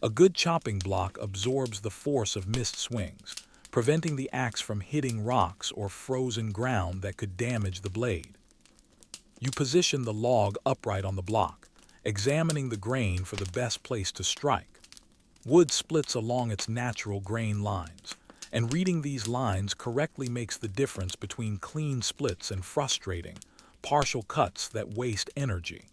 A good chopping block absorbs the force of missed swings, preventing the axe from hitting rocks or frozen ground that could damage the blade. You position the log upright on the block, examining the grain for the best place to strike. Wood splits along its natural grain lines, and reading these lines correctly makes the difference between clean splits and frustrating, partial cuts that waste energy.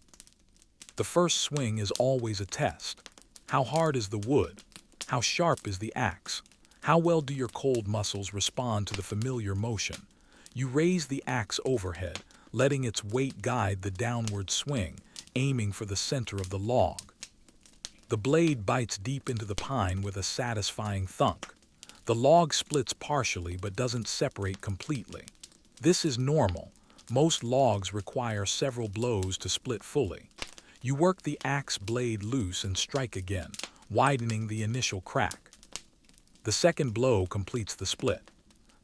The first swing is always a test. How hard is the wood? How sharp is the axe? How well do your cold muscles respond to the familiar motion? You raise the axe overhead, letting its weight guide the downward swing, aiming for the center of the log. The blade bites deep into the pine with a satisfying thunk. The log splits partially but doesn't separate completely. This is normal. Most logs require several blows to split fully. You work the axe blade loose and strike again, widening the initial crack. The second blow completes the split.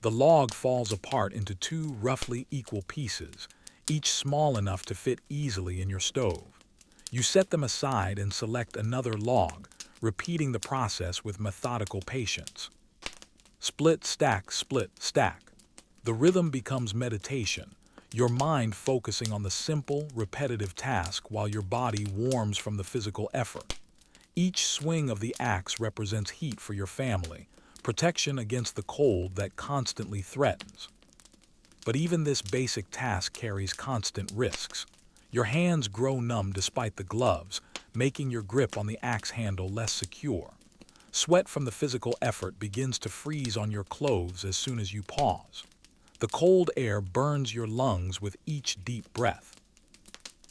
The log falls apart into 2 roughly equal pieces, each small enough to fit easily in your stove. You set them aside and select another log, repeating the process with methodical patience. Split, stack, split, stack. The rhythm becomes meditation, your mind focusing on the simple, repetitive task while your body warms from the physical effort. Each swing of the axe represents heat for your family, protection against the cold that constantly threatens. But even this basic task carries constant risks. Your hands grow numb despite the gloves, making your grip on the axe handle less secure. Sweat from the physical effort begins to freeze on your clothes as soon as you pause. The cold air burns your lungs with each deep breath.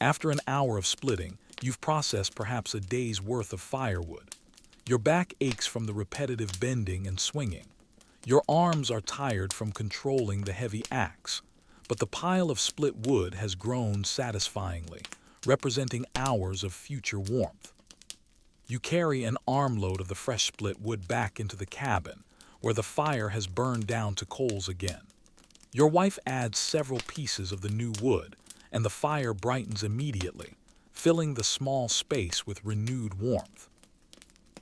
After an hour of splitting, you've processed perhaps a day's worth of firewood. Your back aches from the repetitive bending and swinging. Your arms are tired from controlling the heavy axe, but the pile of split wood has grown satisfyingly, representing hours of future warmth. You carry an armload of the fresh split wood back into the cabin, where the fire has burned down to coals again. Your wife adds several pieces of the new wood, and the fire brightens immediately, filling the small space with renewed warmth.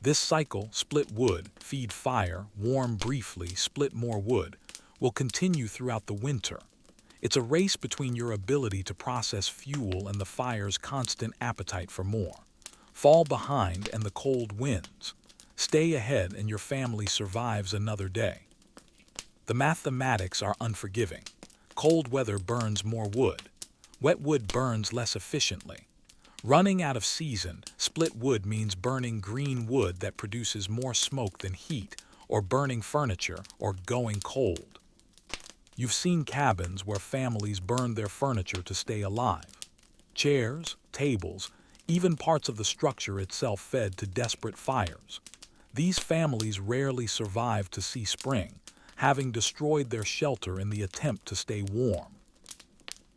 This cycle, split wood, feed fire, warm briefly, split more wood, will continue throughout the winter. It's a race between your ability to process fuel and the fire's constant appetite for more. Fall behind and the cold wins. Stay ahead and your family survives another day. The mathematics are unforgiving. Cold weather burns more wood. Wet wood burns less efficiently. Running out of season, split wood means burning green wood that produces more smoke than heat, or burning furniture, or going cold. You've seen cabins where families burn their furniture to stay alive. Chairs, tables, even parts of the structure itself fed to desperate fires. These families rarely survive to see spring, having destroyed their shelter in the attempt to stay warm.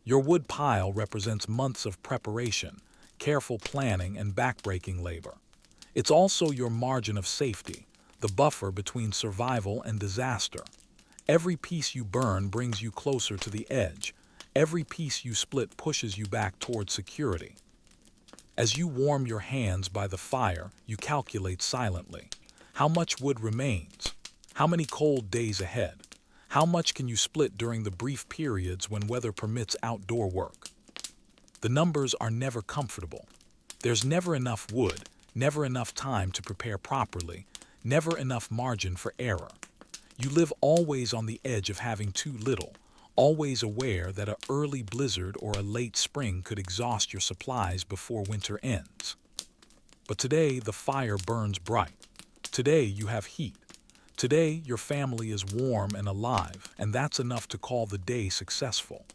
Your wood pile represents months of preparation, careful planning, and backbreaking labor. It's also your margin of safety, the buffer between survival and disaster. Every piece you burn brings you closer to the edge. Every piece you split pushes you back toward security. As you warm your hands by the fire, you calculate silently. How much wood remains? How many cold days ahead? How much can you split during the brief periods when weather permits outdoor work? The numbers are never comfortable. There's never enough wood, never enough time to prepare properly, never enough margin for error. You live always on the edge of having too little, always aware that an early blizzard or a late spring could exhaust your supplies before winter ends. But today the fire burns bright. Today you have heat. Today your family is warm and alive, and that's enough to call the day successful.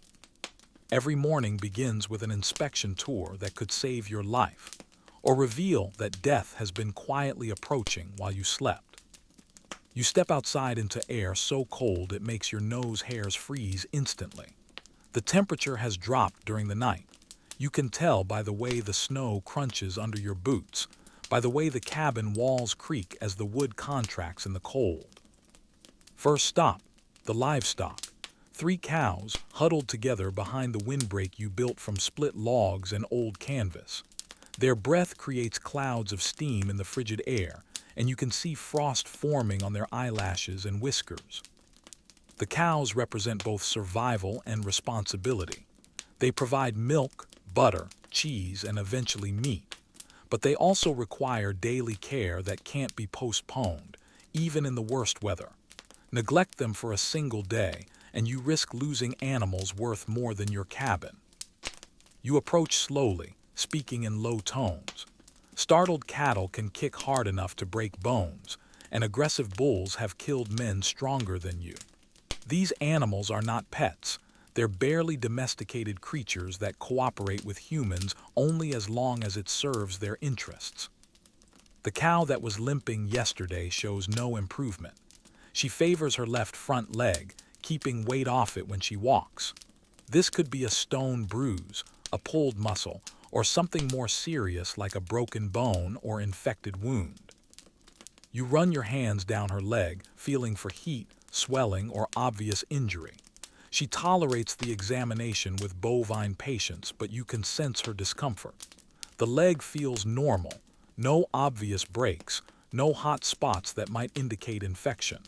Every morning begins with an inspection tour that could save your life, or reveal that death has been quietly approaching while you slept. You step outside into air so cold it makes your nose hairs freeze instantly. The temperature has dropped during the night. You can tell by the way the snow crunches under your boots, by the way the cabin walls creak as the wood contracts in the cold. First stop, the livestock. 3 cows huddled together behind the windbreak you built from split logs and old canvas. Their breath creates clouds of steam in the frigid air, and you can see frost forming on their eyelashes and whiskers. The cows represent both survival and responsibility. They provide milk, butter, cheese, and eventually meat. But they also require daily care that can't be postponed, even in the worst weather. Neglect them for a single day, and you risk losing animals worth more than your cabin. You approach slowly, speaking in low tones. Startled cattle can kick hard enough to break bones, and aggressive bulls have killed men stronger than you. These animals are not pets. They're barely domesticated creatures that cooperate with humans only as long as it serves their interests. The cow that was limping yesterday shows no improvement. She favors her left front leg, keeping weight off it when she walks. This could be a stone bruise, a pulled muscle, or something more serious like a broken bone or infected wound. You run your hands down her leg, feeling for heat, swelling, or obvious injury. She tolerates the examination with bovine patience, but you can sense her discomfort. The leg feels normal, no obvious breaks, no hot spots that might indicate infection.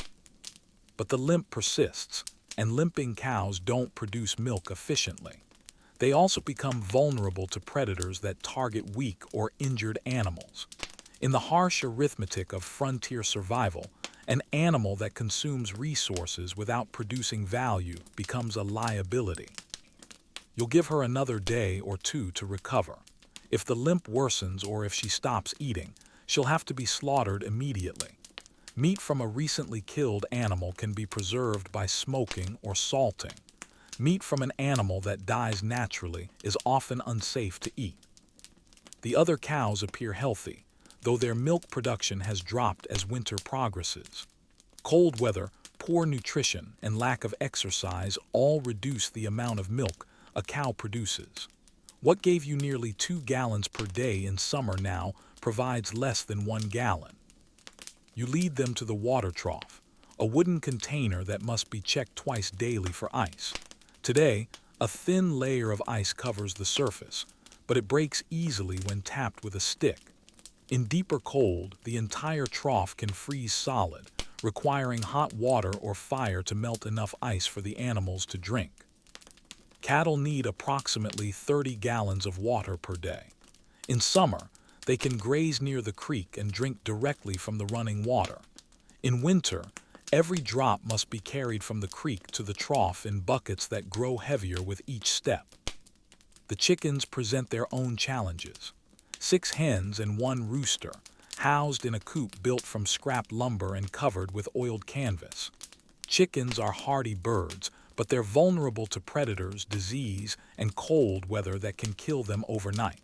But the limp persists, and limping cows don't produce milk efficiently. They also become vulnerable to predators that target weak or injured animals. In the harsh arithmetic of frontier survival, an animal that consumes resources without producing value becomes a liability. You'll give her another day or two to recover. If the limp worsens or if she stops eating, she'll have to be slaughtered immediately. Meat from a recently killed animal can be preserved by smoking or salting. Meat from an animal that dies naturally is often unsafe to eat. The other cows appear healthy, though their milk production has dropped as winter progresses. Cold weather, poor nutrition, and lack of exercise all reduce the amount of milk a cow produces. What gave you nearly 2 gallons per day in summer now provides less than 1 gallon. You lead them to the water trough, a wooden container that must be checked twice daily for ice. Today, a thin layer of ice covers the surface, but it breaks easily when tapped with a stick. In deeper cold, the entire trough can freeze solid, requiring hot water or fire to melt enough ice for the animals to drink. Cattle need approximately 30 gallons of water per day. In summer, they can graze near the creek and drink directly from the running water. In winter, every drop must be carried from the creek to the trough in buckets that grow heavier with each step. The chickens present their own challenges. 6 hens and 1 rooster, housed in a coop built from scrap lumber and covered with oiled canvas. Chickens are hardy birds, but they're vulnerable to predators, disease, and cold weather that can kill them overnight.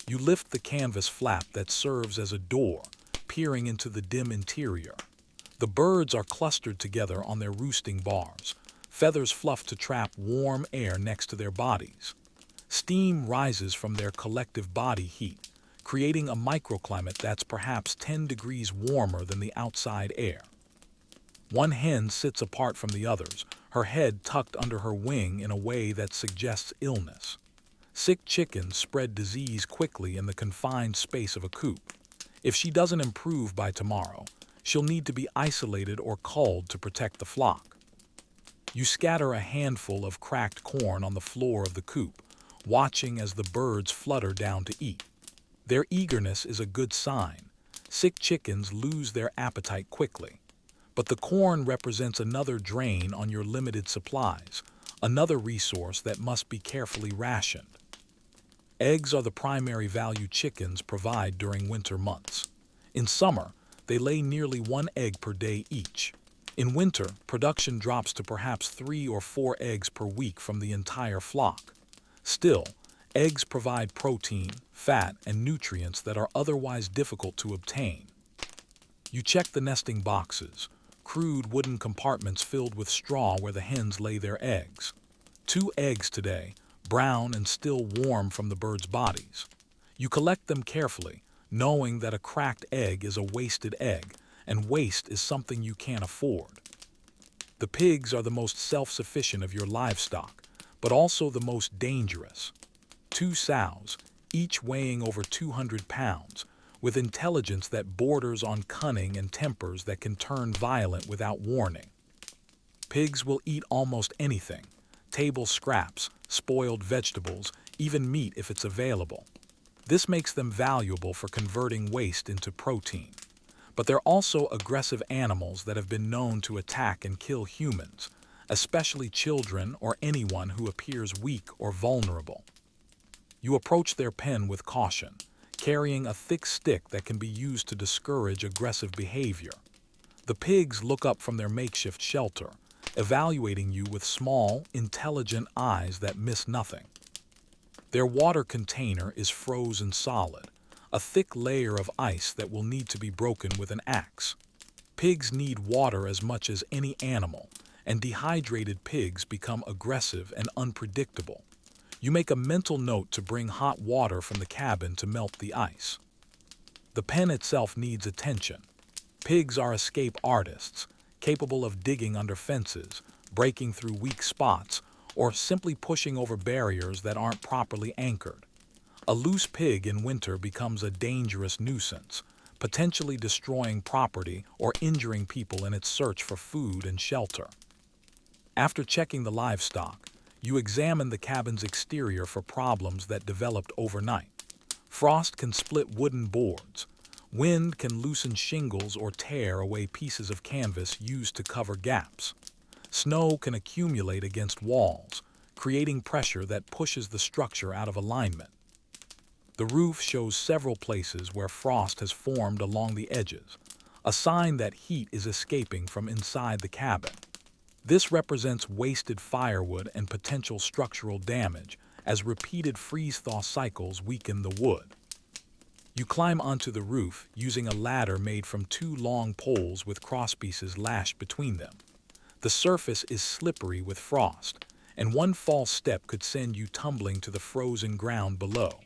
You lift the canvas flap that serves as a door, peering into the dim interior. The birds are clustered together on their roosting bars, feathers fluffed to trap warm air next to their bodies. Steam rises from their collective body heat, creating a microclimate that's perhaps 10 degrees warmer than the outside air. One hen sits apart from the others, her head tucked under her wing in a way that suggests illness. Sick chickens spread disease quickly in the confined space of a coop. If she doesn't improve by tomorrow, she'll need to be isolated or culled to protect the flock. You scatter a handful of cracked corn on the floor of the coop, watching as the birds flutter down to eat. Their eagerness is a good sign. Sick chickens lose their appetite quickly. But the corn represents another drain on your limited supplies, another resource that must be carefully rationed. Eggs are the primary value chickens provide during winter months. In summer, they lay nearly 1 egg per day each. In winter, production drops to perhaps 3 or 4 eggs per week from the entire flock. Still, eggs provide protein, fat, and nutrients that are otherwise difficult to obtain. You check the nesting boxes, crude wooden compartments filled with straw where the hens lay their eggs. 2 eggs today, brown and still warm from the birds' bodies. You collect them carefully, knowing that a cracked egg is a wasted egg, and waste is something you can't afford. The pigs are the most self-sufficient of your livestock, but also the most dangerous. 2 sows, each weighing over 200 pounds, with intelligence that borders on cunning and tempers that can turn violent without warning. Pigs will eat almost anything: table scraps, spoiled vegetables, even meat if it's available. This makes them valuable for converting waste into protein. But they're also aggressive animals that have been known to attack and kill humans, especially children or anyone who appears weak or vulnerable. You approach their pen with caution, carrying a thick stick that can be used to discourage aggressive behavior. The pigs look up from their makeshift shelter, evaluating you with small, intelligent eyes that miss nothing. Their water container is frozen solid, a thick layer of ice that will need to be broken with an axe. Pigs need water as much as any animal, and dehydrated pigs become aggressive and unpredictable. You make a mental note to bring hot water from the cabin to melt the ice. The pen itself needs attention. Pigs are escape artists, capable of digging under fences, breaking through weak spots, or simply pushing over barriers that aren't properly anchored. A loose pig in winter becomes a dangerous nuisance, potentially destroying property or injuring people in its search for food and shelter. After checking the livestock, you examine the cabin's exterior for problems that developed overnight. Frost can split wooden boards. Wind can loosen shingles or tear away pieces of canvas used to cover gaps. Snow can accumulate against walls, creating pressure that pushes the structure out of alignment. The roof shows several places where frost has formed along the edges, a sign that heat is escaping from inside the cabin. This represents wasted firewood and potential structural damage as repeated freeze-thaw cycles weaken the wood. You climb onto the roof using a ladder made from 2 long poles with crosspieces lashed between them. The surface is slippery with frost, and one false step could send you tumbling to the frozen ground below.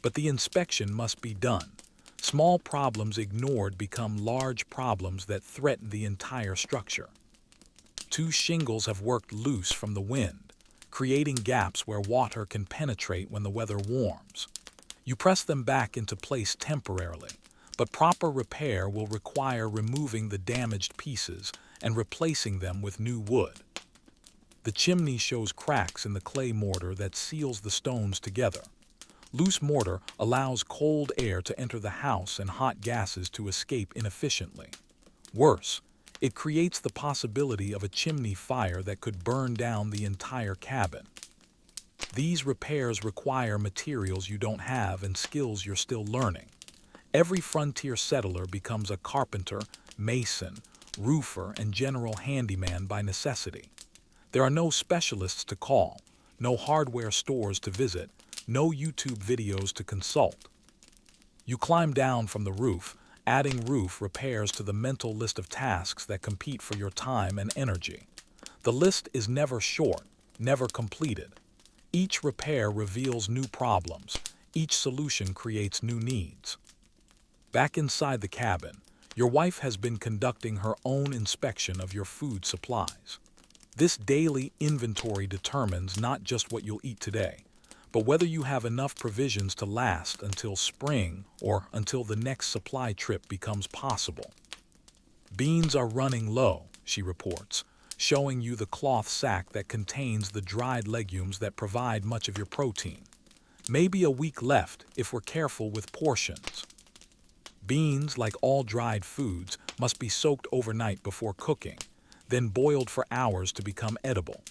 But the inspection must be done. Small problems ignored become large problems that threaten the entire structure. 2 shingles have worked loose from the wind, creating gaps where water can penetrate when the weather warms. You press them back into place temporarily, but proper repair will require removing the damaged pieces and replacing them with new wood. The chimney shows cracks in the clay mortar that seals the stones together. Loose mortar allows cold air to enter the house and hot gases to escape inefficiently. Worse, it creates the possibility of a chimney fire that could burn down the entire cabin. These repairs require materials you don't have and skills you're still learning. Every frontier settler becomes a carpenter, mason, roofer, and general handyman by necessity. There are no specialists to call, no hardware stores to visit, no YouTube videos to consult. You climb down from the roof, adding roof repairs to the mental list of tasks that compete for your time and energy. The list is never short, never completed. Each repair reveals new problems. Each solution creates new needs. Back inside the cabin, your wife has been conducting her own inspection of your food supplies. This daily inventory determines not just what you'll eat today, but whether you have enough provisions to last until spring or until the next supply trip becomes possible. Beans are running low, she reports, showing you the cloth sack that contains the dried legumes that provide much of your protein. Maybe a week left if we're careful with portions. Beans, like all dried foods, must be soaked overnight before cooking, then boiled for hours to become edible.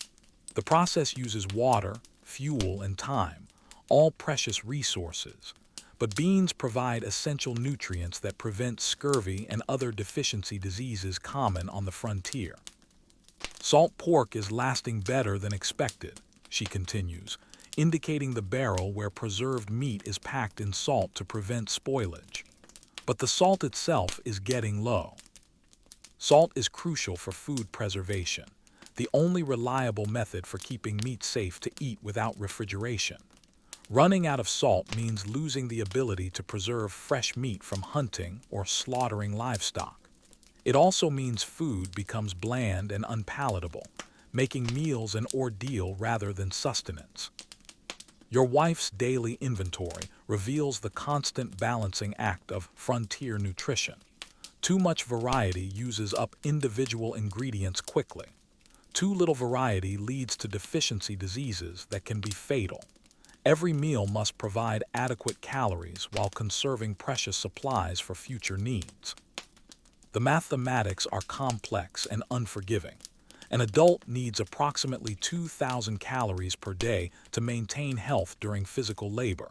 The process uses water, fuel, and time, all precious resources. But beans provide essential nutrients that prevent scurvy and other deficiency diseases common on the frontier. Salt pork is lasting better than expected, she continues, indicating the barrel where preserved meat is packed in salt to prevent spoilage. But the salt itself is getting low. Salt is crucial for food preservation, the only reliable method for keeping meat safe to eat without refrigeration. Running out of salt means losing the ability to preserve fresh meat from hunting or slaughtering livestock. It also means food becomes bland and unpalatable, making meals an ordeal rather than sustenance. Your wife's daily inventory reveals the constant balancing act of frontier nutrition. Too much variety uses up individual ingredients quickly. Too little variety leads to deficiency diseases that can be fatal. Every meal must provide adequate calories while conserving precious supplies for future needs. The mathematics are complex and unforgiving. An adult needs approximately 2,000 calories per day to maintain health during physical labor.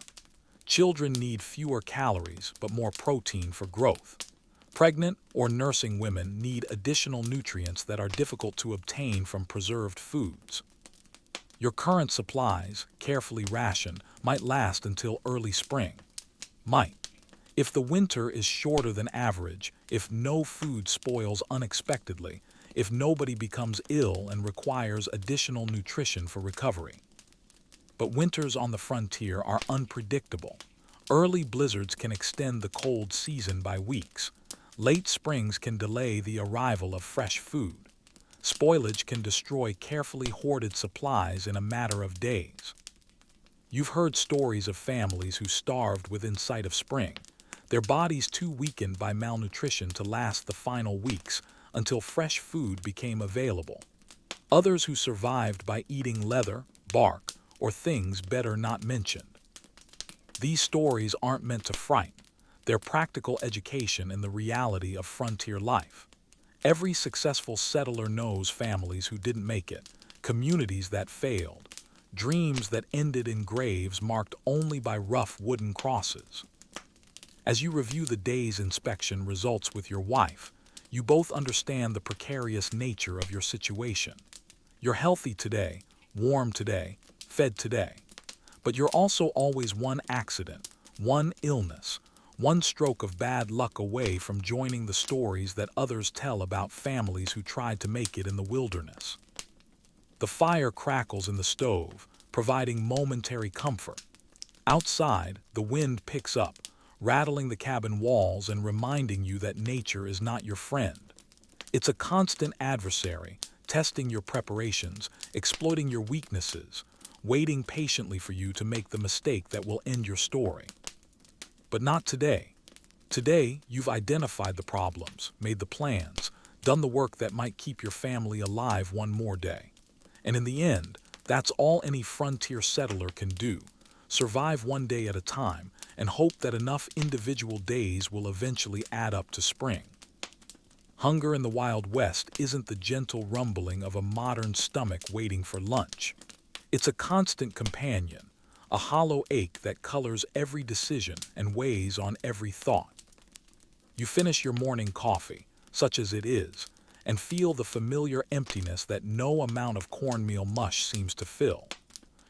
Children need fewer calories but more protein for growth. Pregnant or nursing women need additional nutrients that are difficult to obtain from preserved foods. Your current supplies, carefully rationed, might last until early spring. Might. If the winter is shorter than average, if no food spoils unexpectedly, if nobody becomes ill and requires additional nutrition for recovery. But winters on the frontier are unpredictable. Early blizzards can extend the cold season by weeks. Late springs can delay the arrival of fresh food. Spoilage can destroy carefully hoarded supplies in a matter of days. You've heard stories of families who starved within sight of spring, their bodies too weakened by malnutrition to last the final weeks until fresh food became available. Others who survived by eating leather, bark, or things better not mentioned. These stories aren't meant to frighten. They're practical education in the reality of frontier life. Every successful settler knows families who didn't make it, communities that failed, dreams that ended in graves marked only by rough wooden crosses. As you review the day's inspection results with your wife, you both understand the precarious nature of your situation. You're healthy today, warm today, fed today. But you're also always one accident, one illness, one stroke of bad luck away from joining the stories that others tell about families who tried to make it in the wilderness. The fire crackles in the stove, providing momentary comfort. Outside, the wind picks up, rattling the cabin walls and reminding you that nature is not your friend. It's a constant adversary, testing your preparations, exploiting your weaknesses, waiting patiently for you to make the mistake that will end your story. But not today. Today, you've identified the problems, made the plans, done the work that might keep your family alive one more day. And in the end, that's all any frontier settler can do. Survive one day at a time and hope that enough individual days will eventually add up to spring. Hunger in the Wild West isn't the gentle rumbling of a modern stomach waiting for lunch. It's a constant companion, a hollow ache that colors every decision and weighs on every thought. You finish your morning coffee, such as it is, and feel the familiar emptiness that no amount of cornmeal mush seems to fill.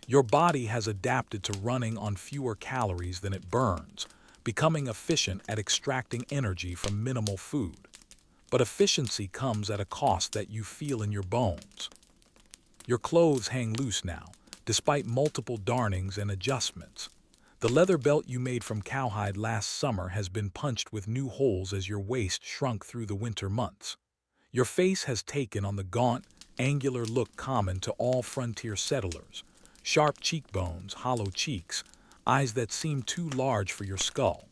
Your body has adapted to running on fewer calories than it burns, becoming efficient at extracting energy from minimal food. But efficiency comes at a cost that you feel in your bones. Your clothes hang loose now, despite multiple darnings and adjustments. The leather belt you made from cowhide last summer has been punched with new holes as your waist shrunk through the winter months. Your face has taken on the gaunt, angular look common to all frontier settlers. Sharp cheekbones, hollow cheeks, eyes that seem too large for your skull.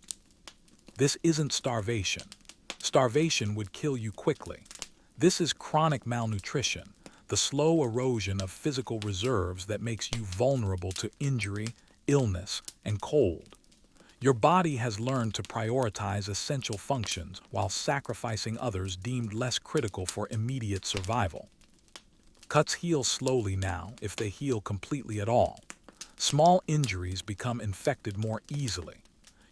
This isn't starvation. Starvation would kill you quickly. This is chronic malnutrition, the slow erosion of physical reserves that makes you vulnerable to injury, illness, and cold. Your body has learned to prioritize essential functions while sacrificing others deemed less critical for immediate survival. Cuts heal slowly now, if they heal completely at all. Small injuries become infected more easily.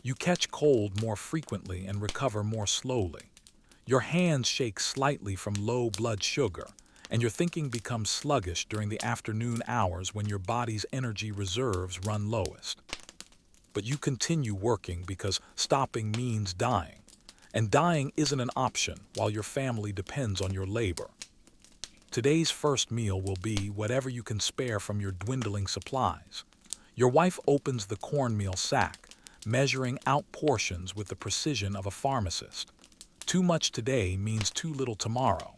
You catch cold more frequently and recover more slowly. Your hands shake slightly from low blood sugar, and your thinking becomes sluggish during the afternoon hours when your body's energy reserves run lowest. But you continue working because stopping means dying, and dying isn't an option while your family depends on your labor. Today's first meal will be whatever you can spare from your dwindling supplies. Your wife opens the cornmeal sack, measuring out portions with the precision of a pharmacist. Too much today means too little tomorrow.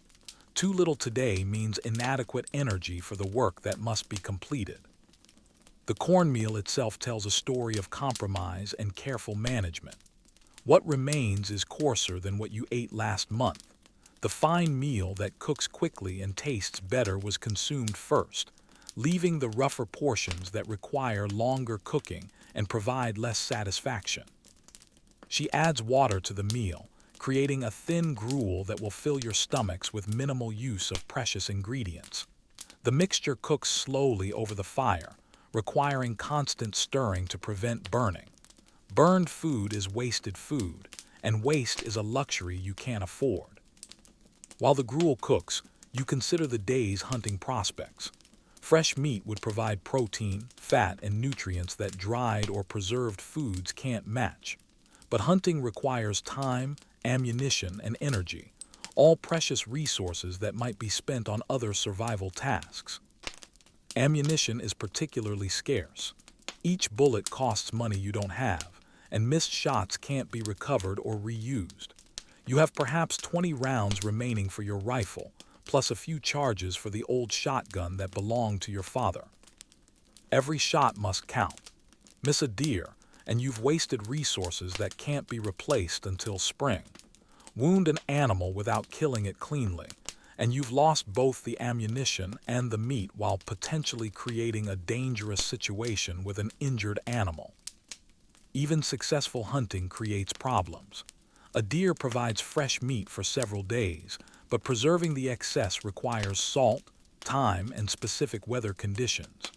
Too little today means inadequate energy for the work that must be completed. The cornmeal itself tells a story of compromise and careful management. What remains is coarser than what you ate last month. The fine meal that cooks quickly and tastes better was consumed first, leaving the rougher portions that require longer cooking and provide less satisfaction. She adds water to the meal, creating a thin gruel that will fill your stomachs with minimal use of precious ingredients. The mixture cooks slowly over the fire, requiring constant stirring to prevent burning. Burned food is wasted food, and waste is a luxury you can't afford. While the gruel cooks, you consider the day's hunting prospects. Fresh meat would provide protein, fat, and nutrients that dried or preserved foods can't match. But hunting requires time, ammunition, and energy, all precious resources that might be spent on other survival tasks. Ammunition is particularly scarce. Each bullet costs money you don't have, and missed shots can't be recovered or reused. You have perhaps 20 rounds remaining for your rifle, plus a few charges for the old shotgun that belonged to your father. Every shot must count. Miss a deer, and you've wasted resources that can't be replaced until spring. Wound an animal without killing it cleanly, and you've lost both the ammunition and the meat while potentially creating a dangerous situation with an injured animal. Even successful hunting creates problems. A deer provides fresh meat for several days, but preserving the excess requires salt, time, and specific weather conditions.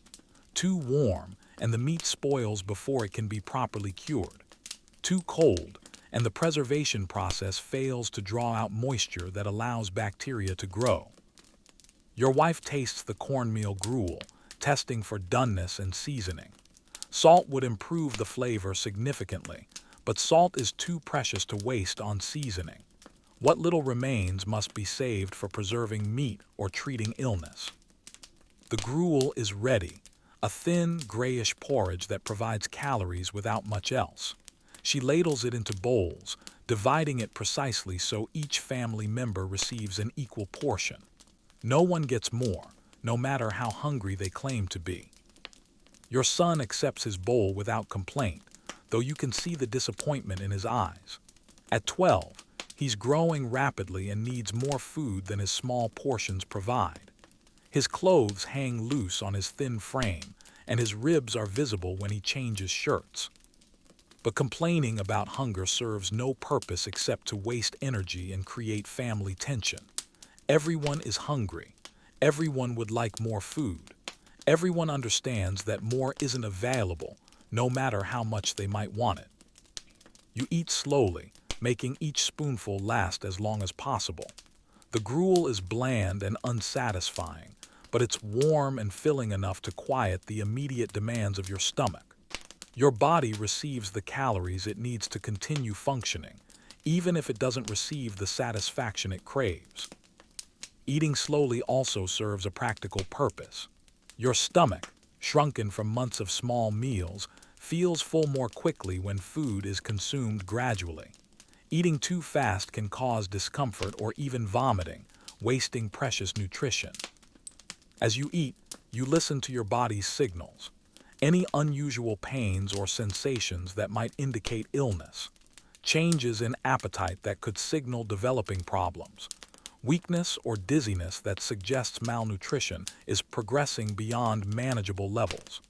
Too warm, and the meat spoils before it can be properly cured. Too cold, and the preservation process fails to draw out moisture that allows bacteria to grow. Your wife tastes the cornmeal gruel, testing for doneness and seasoning. Salt would improve the flavor significantly, but salt is too precious to waste on seasoning. What little remains must be saved for preserving meat or treating illness. The gruel is ready, a thin, grayish porridge that provides calories without much else. She ladles it into bowls, dividing it precisely so each family member receives an equal portion. No one gets more, no matter how hungry they claim to be. Your son accepts his bowl without complaint, though you can see the disappointment in his eyes. At 12, he's growing rapidly and needs more food than his small portions provide. His clothes hang loose on his thin frame, and his ribs are visible when he changes shirts. But complaining about hunger serves no purpose except to waste energy and create family tension. Everyone is hungry. Everyone would like more food. Everyone understands that more isn't available, no matter how much they might want it. You eat slowly, making each spoonful last as long as possible. The gruel is bland and unsatisfying, but it's warm and filling enough to quiet the immediate demands of your stomach. Your body receives the calories it needs to continue functioning, even if it doesn't receive the satisfaction it craves. Eating slowly also serves a practical purpose. Your stomach, shrunken from months of small meals, feels full more quickly when food is consumed gradually. Eating too fast can cause discomfort or even vomiting, wasting precious nutrition. As you eat, you listen to your body's signals. Any unusual pains or sensations that might indicate illness, changes in appetite that could signal developing problems, weakness or dizziness that suggests malnutrition is progressing beyond manageable levels.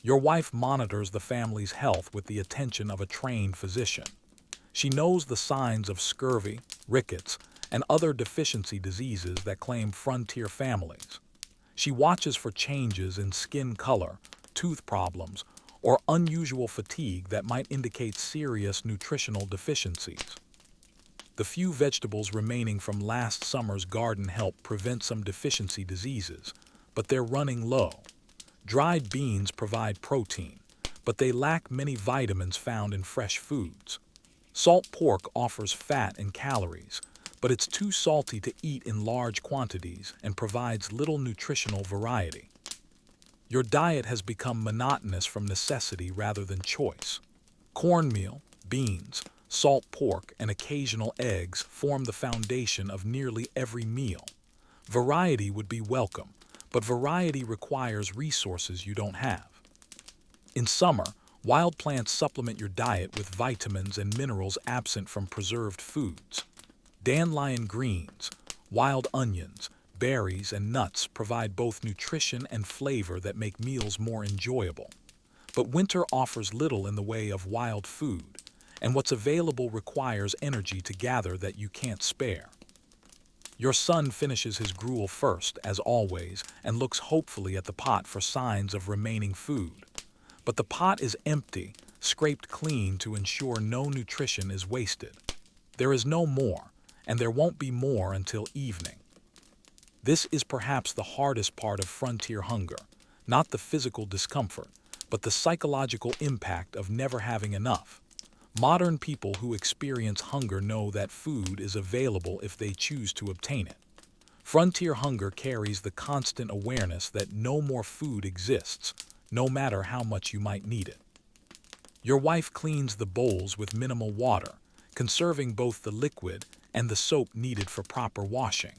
Your wife monitors the family's health with the attention of a trained physician. She knows the signs of scurvy, rickets, and other deficiency diseases that claim frontier families. She watches for changes in skin color, tooth problems, or unusual fatigue that might indicate serious nutritional deficiencies. The few vegetables remaining from last summer's garden help prevent some deficiency diseases, but they're running low. Dried beans provide protein, but they lack many vitamins found in fresh foods. Salt pork offers fat and calories, but it's too salty to eat in large quantities and provides little nutritional variety. Your diet has become monotonous from necessity rather than choice. Cornmeal, beans, salt pork, and occasional eggs form the foundation of nearly every meal. Variety would be welcome, but variety requires resources you don't have. In summer, wild plants supplement your diet with vitamins and minerals absent from preserved foods. Dandelion greens, wild onions, berries, and nuts provide both nutrition and flavor that make meals more enjoyable. But winter offers little in the way of wild food, and what's available requires energy to gather that you can't spare. Your son finishes his gruel first, as always, and looks hopefully at the pot for signs of remaining food. But the pot is empty, scraped clean to ensure no nutrition is wasted. There is no more, and there won't be more until evening. This is perhaps the hardest part of frontier hunger, not the physical discomfort, but the psychological impact of never having enough. Modern people who experience hunger know that food is available if they choose to obtain it. Frontier hunger carries the constant awareness that no more food exists, no matter how much you might need it. Your wife cleans the bowls with minimal water, conserving both the liquid and the soap needed for proper washing.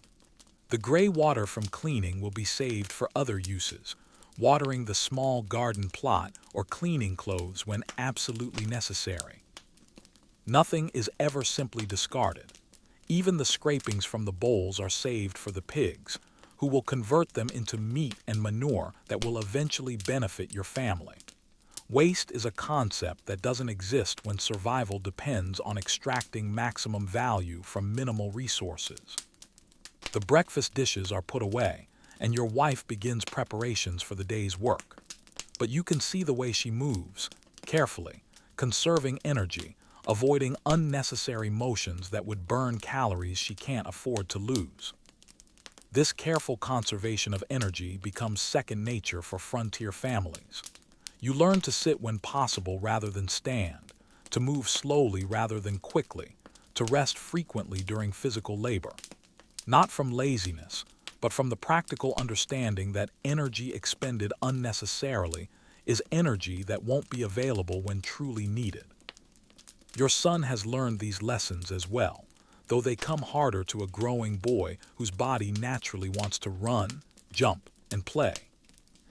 The gray water from cleaning will be saved for other uses, watering the small garden plot or cleaning clothes when absolutely necessary. Nothing is ever simply discarded. Even the scrapings from the bowls are saved for the pigs, who will convert them into meat and manure that will eventually benefit your family. Waste is a concept that doesn't exist when survival depends on extracting maximum value from minimal resources. The breakfast dishes are put away, and your wife begins preparations for the day's work. But you can see the way she moves, carefully, conserving energy, avoiding unnecessary motions that would burn calories she can't afford to lose. This careful conservation of energy becomes second nature for frontier families. You learn to sit when possible rather than stand, to move slowly rather than quickly, to rest frequently during physical labor. Not from laziness, but from the practical understanding that energy expended unnecessarily is energy that won't be available when truly needed. Your son has learned these lessons as well, though they come harder to a growing boy whose body naturally wants to run, jump, and play.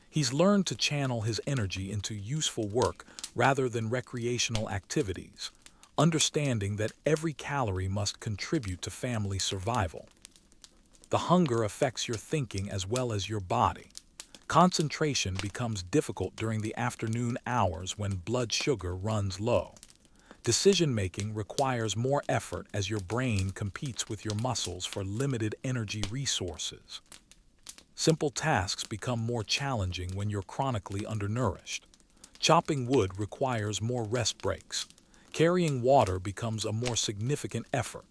He's learned to channel his energy into useful work rather than recreational activities, understanding that every calorie must contribute to family survival. The hunger affects your thinking as well as your body. Concentration becomes difficult during the afternoon hours when blood sugar runs low. Decision-making requires more effort as your brain competes with your muscles for limited energy resources. Simple tasks become more challenging when you're chronically undernourished. Chopping wood requires more rest breaks. Carrying water becomes a more significant effort.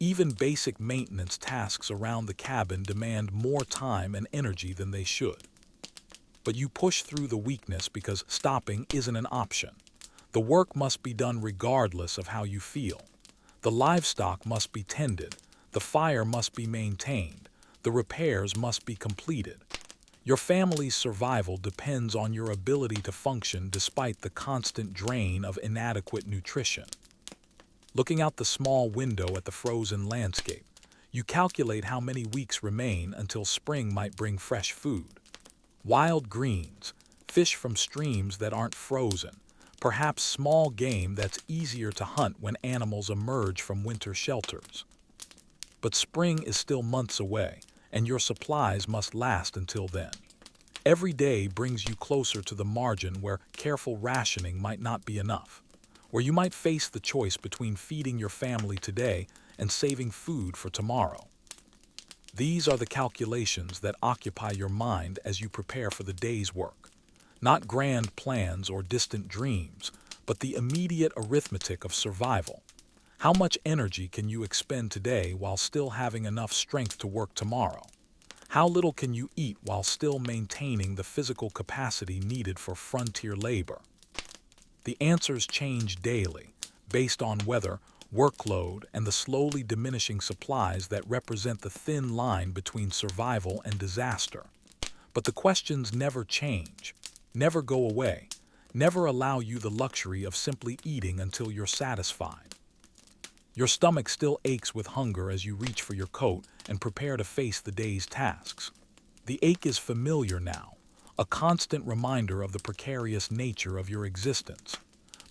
Even basic maintenance tasks around the cabin demand more time and energy than they should. But you push through the weakness because stopping isn't an option. The work must be done regardless of how you feel. The livestock must be tended, the fire must be maintained, the repairs must be completed. Your family's survival depends on your ability to function despite the constant drain of inadequate nutrition. Looking out the small window at the frozen landscape, you calculate how many weeks remain until spring might bring fresh food. Wild greens, fish from streams that aren't frozen, perhaps small game that's easier to hunt when animals emerge from winter shelters. But spring is still months away, and your supplies must last until then. Every day brings you closer to the margin where careful rationing might not be enough, where you might face the choice between feeding your family today and saving food for tomorrow. These are the calculations that occupy your mind as you prepare for the day's work. Not grand plans or distant dreams, but the immediate arithmetic of survival. How much energy can you expend today while still having enough strength to work tomorrow? How little can you eat while still maintaining the physical capacity needed for frontier labor? The answers change daily, based on weather, workload, and the slowly diminishing supplies that represent the thin line between survival and disaster. But the questions never change, never go away, never allow you the luxury of simply eating until you're satisfied. Your stomach still aches with hunger as you reach for your coat and prepare to face the day's tasks. The ache is familiar now, a constant reminder of the precarious nature of your existence.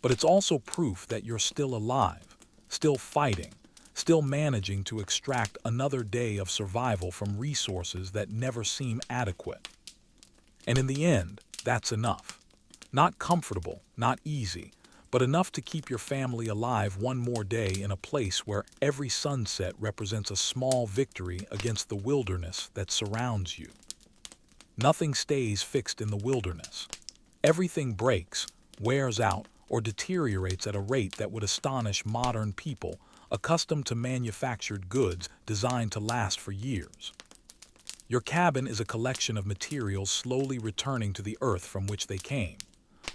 But it's also proof that you're still alive, still fighting, still managing to extract another day of survival from resources that never seem adequate. And in the end, that's enough. Not comfortable, not easy, but enough to keep your family alive one more day in a place where every sunset represents a small victory against the wilderness that surrounds you. Nothing stays fixed in the wilderness. Everything breaks, wears out, or deteriorates at a rate that would astonish modern people accustomed to manufactured goods designed to last for years. Your cabin is a collection of materials slowly returning to the earth from which they came.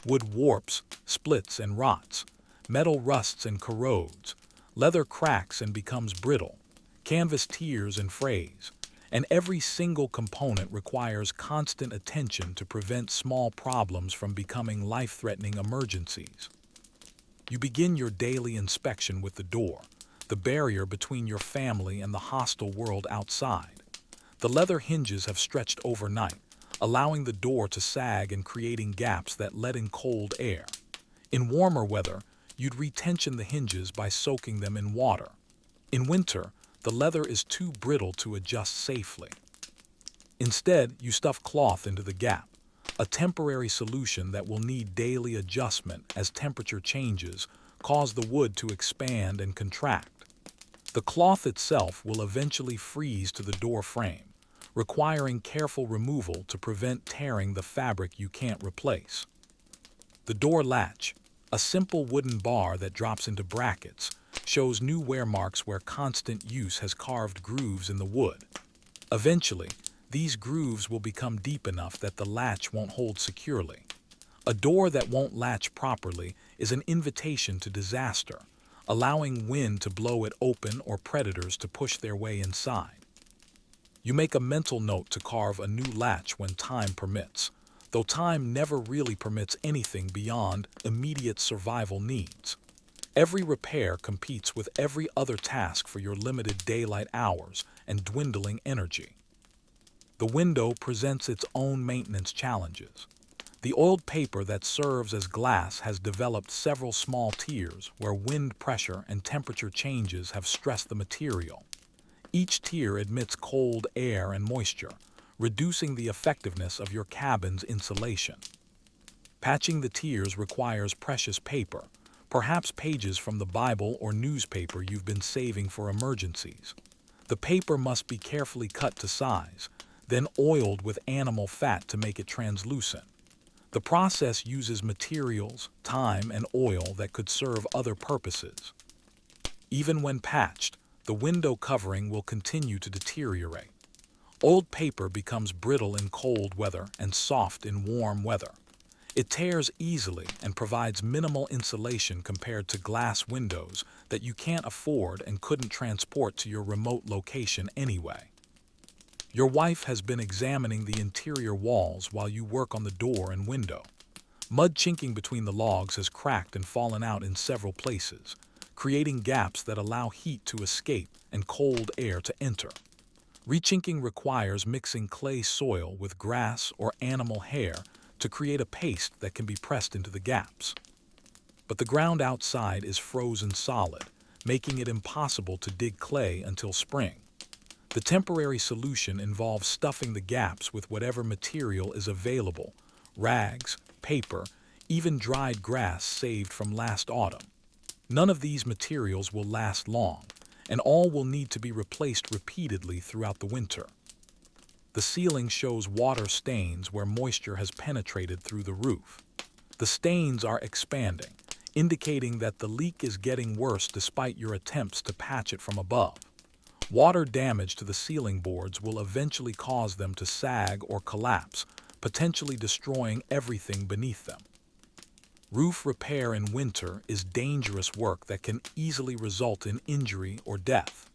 Wood warps, splits, and rots. Metal rusts and corrodes. Leather cracks and becomes brittle. Canvas tears and frays. And every single component requires constant attention to prevent small problems from becoming life-threatening emergencies. You begin your daily inspection with the door, the barrier between your family and the hostile world outside. The leather hinges have stretched overnight, allowing the door to sag and creating gaps that let in cold air. In warmer weather, you'd retension the hinges by soaking them in water. In winter, the leather is too brittle to adjust safely. Instead, you stuff cloth into the gap, a temporary solution that will need daily adjustment as temperature changes cause the wood to expand and contract. The cloth itself will eventually freeze to the door frame, requiring careful removal to prevent tearing the fabric you can't replace. The door latch, a simple wooden bar that drops into brackets, shows new wear marks where constant use has carved grooves in the wood. Eventually, these grooves will become deep enough that the latch won't hold securely. A door that won't latch properly is an invitation to disaster, allowing wind to blow it open or predators to push their way inside. You make a mental note to carve a new latch when time permits, though time never really permits anything beyond immediate survival needs. Every repair competes with every other task for your limited daylight hours and dwindling energy. The window presents its own maintenance challenges. The oiled paper that serves as glass has developed several small tears where wind pressure and temperature changes have stressed the material. Each tier admits cold air and moisture, reducing the effectiveness of your cabin's insulation. Patching the tiers requires precious paper, perhaps pages from the Bible or newspaper you've been saving for emergencies. The paper must be carefully cut to size, then oiled with animal fat to make it translucent. The process uses materials, time, and oil that could serve other purposes. Even when patched, the window covering will continue to deteriorate. Old paper becomes brittle in cold weather and soft in warm weather. It tears easily and provides minimal insulation compared to glass windows that you can't afford and couldn't transport to your remote location anyway. Your wife has been examining the interior walls while you work on the door and window. Mud chinking between the logs has cracked and fallen out in several places, creating gaps that allow heat to escape and cold air to enter. Rechinking requires mixing clay soil with grass or animal hair to create a paste that can be pressed into the gaps. But the ground outside is frozen solid, making it impossible to dig clay until spring. The temporary solution involves stuffing the gaps with whatever material is available: rags, paper, even dried grass saved from last autumn. None of these materials will last long, and all will need to be replaced repeatedly throughout the winter. The ceiling shows water stains where moisture has penetrated through the roof. The stains are expanding, indicating that the leak is getting worse despite your attempts to patch it from above. Water damage to the ceiling boards will eventually cause them to sag or collapse, potentially destroying everything beneath them. Roof repair in winter is dangerous work that can easily result in injury or death.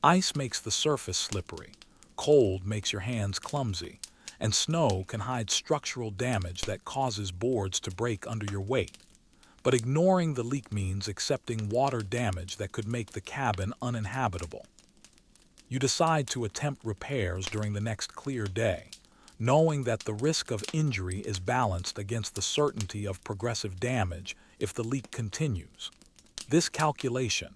Ice makes the surface slippery, cold makes your hands clumsy, and snow can hide structural damage that causes boards to break under your weight. But ignoring the leak means accepting water damage that could make the cabin uninhabitable. You decide to attempt repairs during the next clear day, knowing that the risk of injury is balanced against the certainty of progressive damage if the leak continues. This calculation,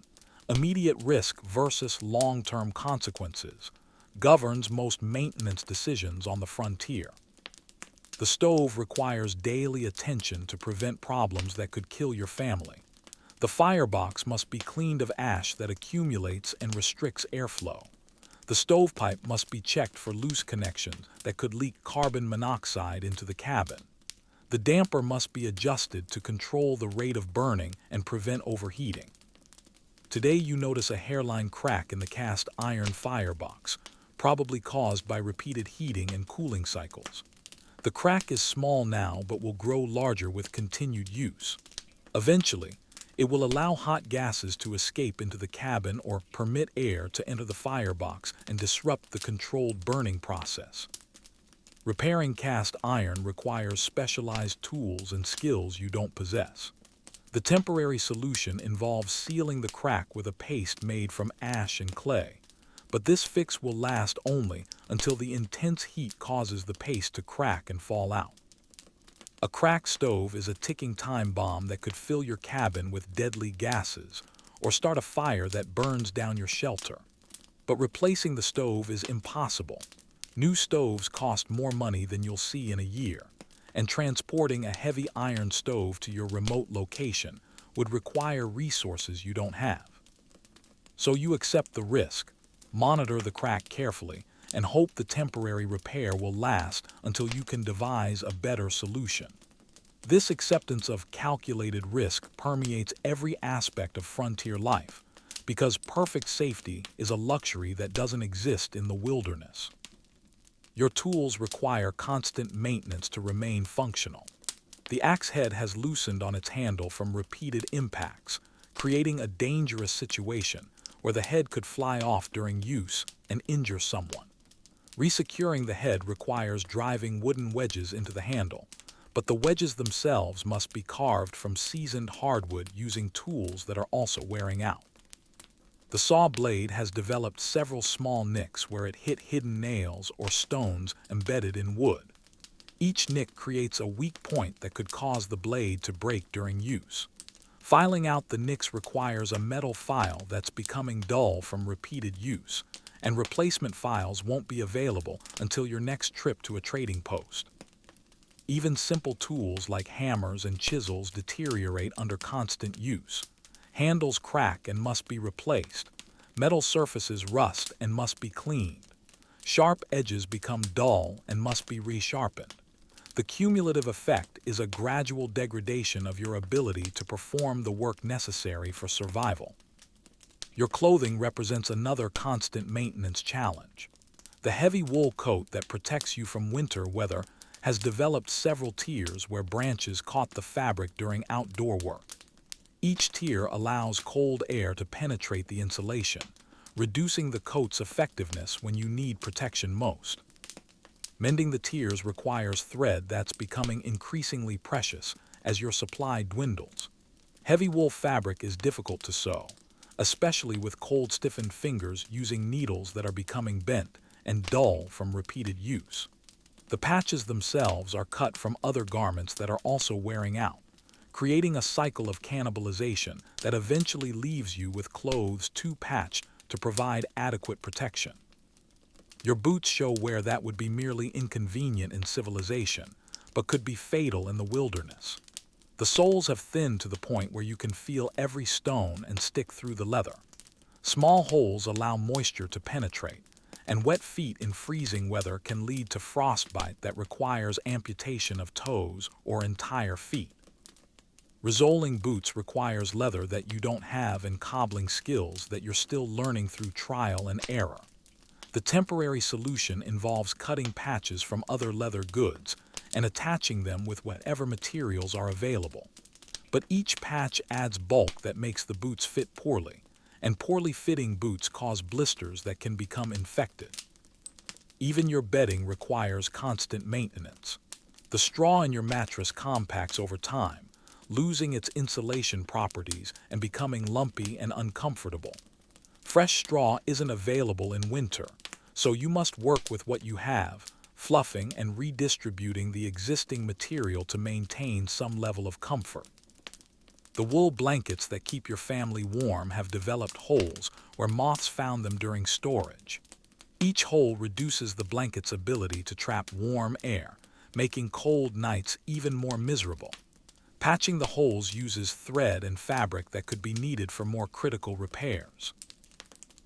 immediate risk versus long-term consequences, governs most maintenance decisions on the frontier. The stove requires daily attention to prevent problems that could kill your family. The firebox must be cleaned of ash that accumulates and restricts airflow. The stovepipe must be checked for loose connections that could leak carbon monoxide into the cabin. The damper must be adjusted to control the rate of burning and prevent overheating. Today you notice a hairline crack in the cast iron firebox, probably caused by repeated heating and cooling cycles. The crack is small now but will grow larger with continued use. Eventually, it will allow hot gases to escape into the cabin or permit air to enter the firebox and disrupt the controlled burning process. Repairing cast iron requires specialized tools and skills you don't possess. The temporary solution involves sealing the crack with a paste made from ash and clay, but this fix will last only until the intense heat causes the paste to crack and fall out. A cracked stove is a ticking time bomb that could fill your cabin with deadly gases or start a fire that burns down your shelter. But replacing the stove is impossible. New stoves cost more money than you'll see in a year, and transporting a heavy iron stove to your remote location would require resources you don't have. So you accept the risk, monitor the crack carefully, and hope the temporary repair will last until you can devise a better solution. This acceptance of calculated risk permeates every aspect of frontier life, because perfect safety is a luxury that doesn't exist in the wilderness. Your tools require constant maintenance to remain functional. The axe head has loosened on its handle from repeated impacts, creating a dangerous situation where the head could fly off during use and injure someone. Resecuring the head requires driving wooden wedges into the handle, but the wedges themselves must be carved from seasoned hardwood using tools that are also wearing out. The saw blade has developed several small nicks where it hit hidden nails or stones embedded in wood. Each nick creates a weak point that could cause the blade to break during use. Filing out the nicks requires a metal file that's becoming dull from repeated use, and replacement files won't be available until your next trip to a trading post. Even simple tools like hammers and chisels deteriorate under constant use. Handles crack and must be replaced. Metal surfaces rust and must be cleaned. Sharp edges become dull and must be resharpened. The cumulative effect is a gradual degradation of your ability to perform the work necessary for survival. Your clothing represents another constant maintenance challenge. The heavy wool coat that protects you from winter weather has developed several tiers where branches caught the fabric during outdoor work. Each tier allows cold air to penetrate the insulation, reducing the coat's effectiveness when you need protection most. Mending the tiers requires thread that's becoming increasingly precious as your supply dwindles. Heavy wool fabric is difficult to sew, especially with cold stiffened fingers using needles that are becoming bent and dull from repeated use. The patches themselves are cut from other garments that are also wearing out, creating a cycle of cannibalization that eventually leaves you with clothes too patched to provide adequate protection. Your boots show where that would be merely inconvenient in civilization, but could be fatal in the wilderness. The soles have thinned to the point where you can feel every stone and stick through the leather. Small holes allow moisture to penetrate, and wet feet in freezing weather can lead to frostbite that requires amputation of toes or entire feet. Resoling boots requires leather that you don't have and cobbling skills that you're still learning through trial and error. The temporary solution involves cutting patches from other leather goods and attaching them with whatever materials are available. But each patch adds bulk that makes the boots fit poorly, and poorly fitting boots cause blisters that can become infected. Even your bedding requires constant maintenance. The straw in your mattress compacts over time, losing its insulation properties and becoming lumpy and uncomfortable. Fresh straw isn't available in winter, so you must work with what you have, fluffing and redistributing the existing material to maintain some level of comfort. The wool blankets that keep your family warm have developed holes where moths found them during storage. Each hole reduces the blanket's ability to trap warm air, making cold nights even more miserable. Patching the holes uses thread and fabric that could be needed for more critical repairs.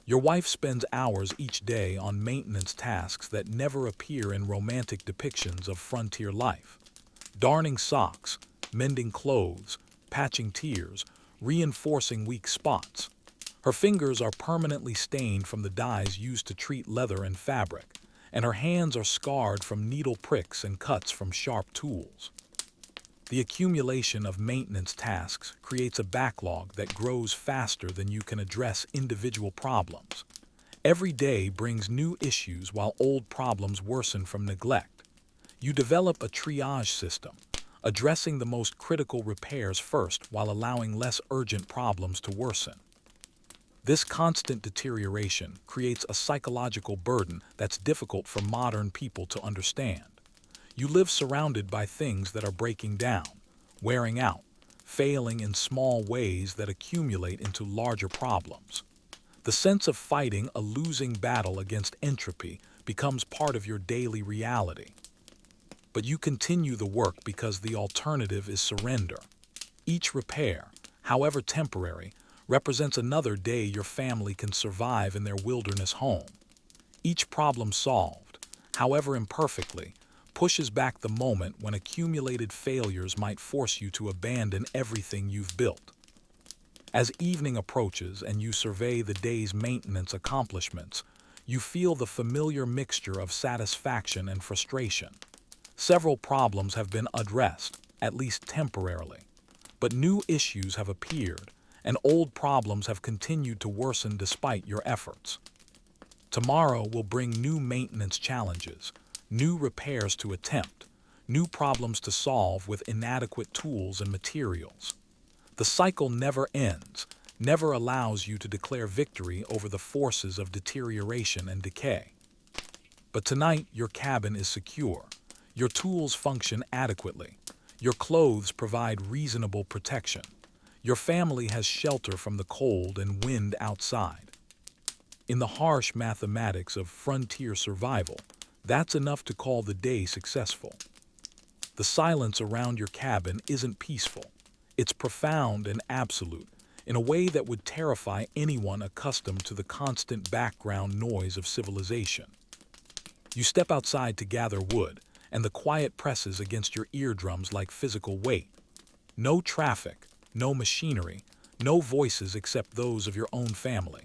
Your wife spends hours each day on maintenance tasks that never appear in romantic depictions of frontier life. Darning socks, mending clothes, patching tears, reinforcing weak spots. Her fingers are permanently stained from the dyes used to treat leather and fabric, and her hands are scarred from needle pricks and cuts from sharp tools. The accumulation of maintenance tasks creates a backlog that grows faster than you can address individual problems. Every day brings new issues while old problems worsen from neglect. You develop a triage system, addressing the most critical repairs first while allowing less urgent problems to worsen. This constant deterioration creates a psychological burden that's difficult for modern people to understand. You live surrounded by things that are breaking down, wearing out, failing in small ways that accumulate into larger problems. The sense of fighting a losing battle against entropy becomes part of your daily reality. But you continue the work because the alternative is surrender. Each repair, however temporary, represents another day your family can survive in their wilderness home. Each problem solved, however imperfectly, pushes back the moment when accumulated failures might force you to abandon everything you've built. As evening approaches and you survey the day's maintenance accomplishments, you feel the familiar mixture of satisfaction and frustration. Several problems have been addressed, at least temporarily, but new issues have appeared, and old problems have continued to worsen despite your efforts. Tomorrow will bring new maintenance challenges, new repairs to attempt, new problems to solve with inadequate tools and materials. The cycle never ends, never allows you to declare victory over the forces of deterioration and decay. But tonight, your cabin is secure. Your tools function adequately. Your clothes provide reasonable protection. Your family has shelter from the cold and wind outside. In the harsh mathematics of frontier survival, that's enough to call the day successful. The silence around your cabin isn't peaceful. It's profound and absolute, in a way that would terrify anyone accustomed to the constant background noise of civilization. You step outside to gather wood, and the quiet presses against your eardrums like physical weight. No traffic, no machinery, No voices except those of your own family.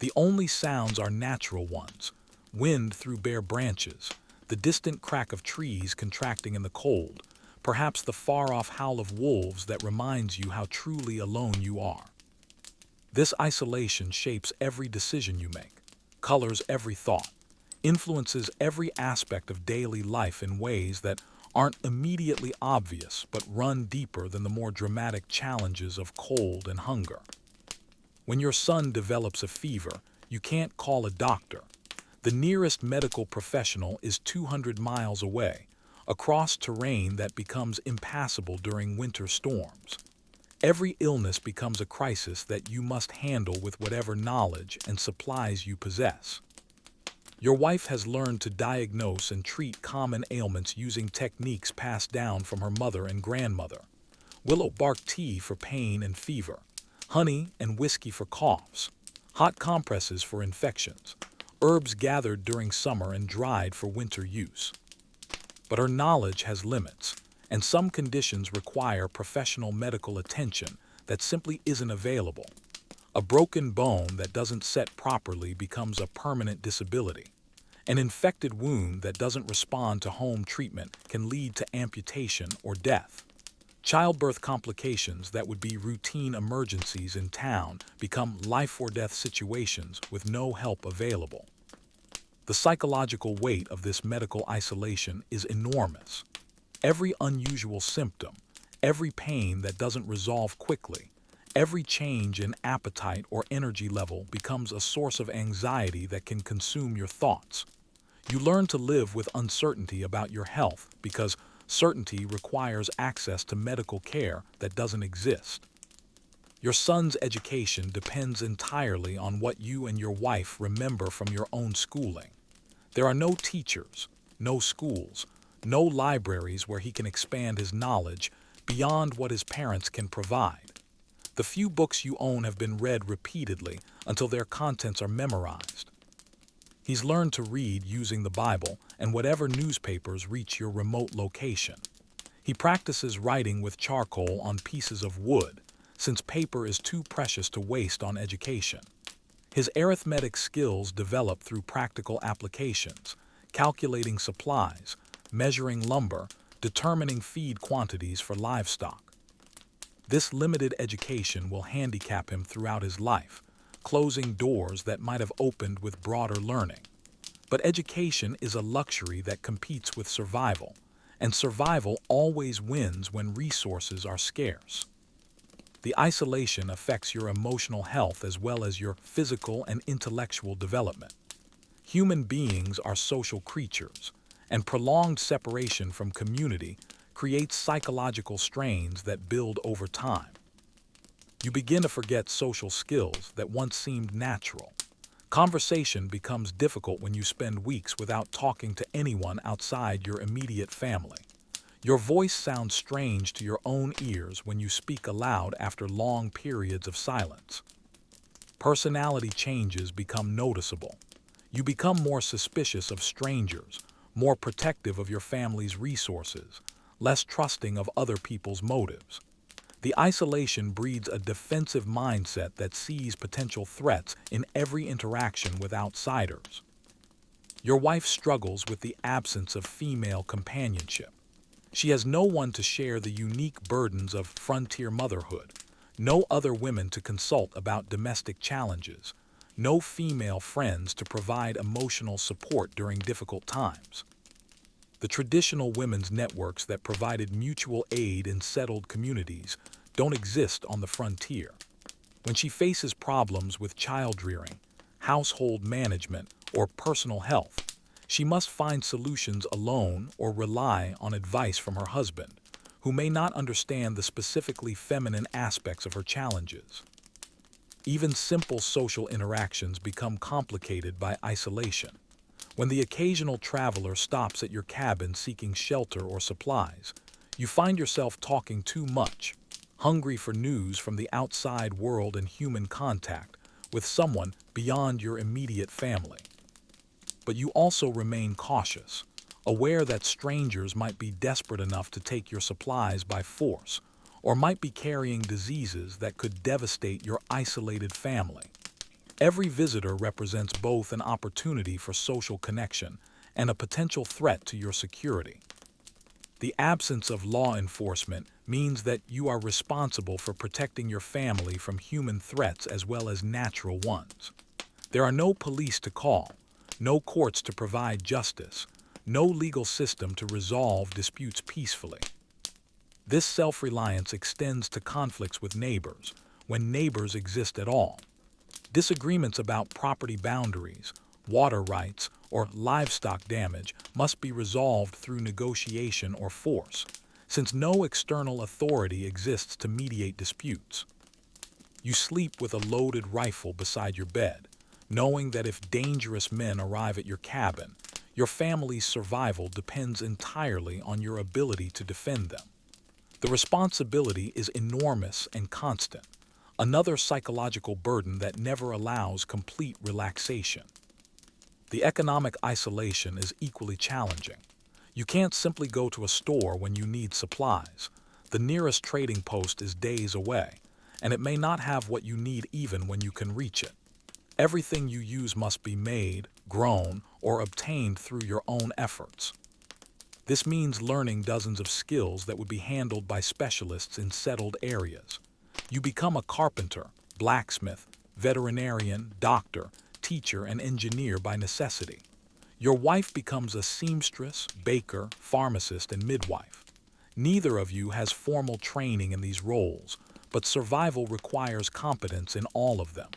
The only sounds are natural ones: wind through bare branches, the distant crack of trees contracting in the cold, perhaps the far-off howl of wolves that reminds you how truly alone you are. This isolation shapes every decision you make, colors every thought, influences every aspect of daily life in ways that aren't immediately obvious but run deeper than the more dramatic challenges of cold and hunger. When your son develops a fever, you can't call a doctor. The nearest medical professional is 200 miles away, across terrain that becomes impassable during winter storms. Every illness becomes a crisis that you must handle with whatever knowledge and supplies you possess. Your wife has learned to diagnose and treat common ailments using techniques passed down from her mother and grandmother. Willow bark tea for pain and fever, honey and whiskey for coughs, hot compresses for infections, herbs gathered during summer and dried for winter use. But her knowledge has limits, and some conditions require professional medical attention that simply isn't available. A broken bone that doesn't set properly becomes a permanent disability. An infected wound that doesn't respond to home treatment can lead to amputation or death. Childbirth complications that would be routine emergencies in town become life-or-death situations with no help available. The psychological weight of this medical isolation is enormous. Every unusual symptom, every pain that doesn't resolve quickly, every change in appetite or energy level becomes a source of anxiety that can consume your thoughts. You learn to live with uncertainty about your health because certainty requires access to medical care that doesn't exist. Your son's education depends entirely on what you and your wife remember from your own schooling. There are no teachers, no schools, no libraries where he can expand his knowledge beyond what his parents can provide. The few books you own have been read repeatedly until their contents are memorized. He's learned to read using the Bible and whatever newspapers reach your remote location. He practices writing with charcoal on pieces of wood, since paper is too precious to waste on education. His arithmetic skills develop through practical applications, calculating supplies, measuring lumber, determining feed quantities for livestock. This limited education will handicap him throughout his life, closing doors that might have opened with broader learning. But education is a luxury that competes with survival, and survival always wins when resources are scarce. The isolation affects your emotional health as well as your physical and intellectual development. Human beings are social creatures, and prolonged separation from community creates psychological strains that build over time. You begin to forget social skills that once seemed natural. Conversation becomes difficult when you spend weeks without talking to anyone outside your immediate family. Your voice sounds strange to your own ears when you speak aloud after long periods of silence. Personality changes become noticeable. You become more suspicious of strangers, more protective of your family's resources, less trusting of other people's motives. The isolation breeds a defensive mindset that sees potential threats in every interaction with outsiders. Your wife struggles with the absence of female companionship. She has no one to share the unique burdens of frontier motherhood, no other women to consult about domestic challenges, no female friends to provide emotional support during difficult times. The traditional women's networks that provided mutual aid in settled communities don't exist on the frontier. When she faces problems with child rearing, household management, or personal health, she must find solutions alone or rely on advice from her husband, who may not understand the specifically feminine aspects of her challenges. Even simple social interactions become complicated by isolation. When the occasional traveler stops at your cabin seeking shelter or supplies, you find yourself talking too much, hungry for news from the outside world and human contact with someone beyond your immediate family. But you also remain cautious, aware that strangers might be desperate enough to take your supplies by force, or might be carrying diseases that could devastate your isolated family. Every visitor represents both an opportunity for social connection and a potential threat to your security. The absence of law enforcement means that you are responsible for protecting your family from human threats as well as natural ones. There are no police to call, no courts to provide justice, no legal system to resolve disputes peacefully. This self-reliance extends to conflicts with neighbors, when neighbors exist at all. Disagreements about property boundaries, water rights, or livestock damage must be resolved through negotiation or force, since no external authority exists to mediate disputes. You sleep with a loaded rifle beside your bed, knowing that if dangerous men arrive at your cabin, your family's survival depends entirely on your ability to defend them. The responsibility is enormous and constant, another psychological burden that never allows complete relaxation. The economic isolation is equally challenging. You can't simply go to a store when you need supplies. The nearest trading post is days away, and it may not have what you need even when you can reach it. Everything you use must be made, grown, or obtained through your own efforts. This means learning dozens of skills that would be handled by specialists in settled areas. You become a carpenter, blacksmith, veterinarian, doctor, teacher, and engineer by necessity. Your wife becomes a seamstress, baker, pharmacist, and midwife. Neither of you has formal training in these roles, but survival requires competence in all of them.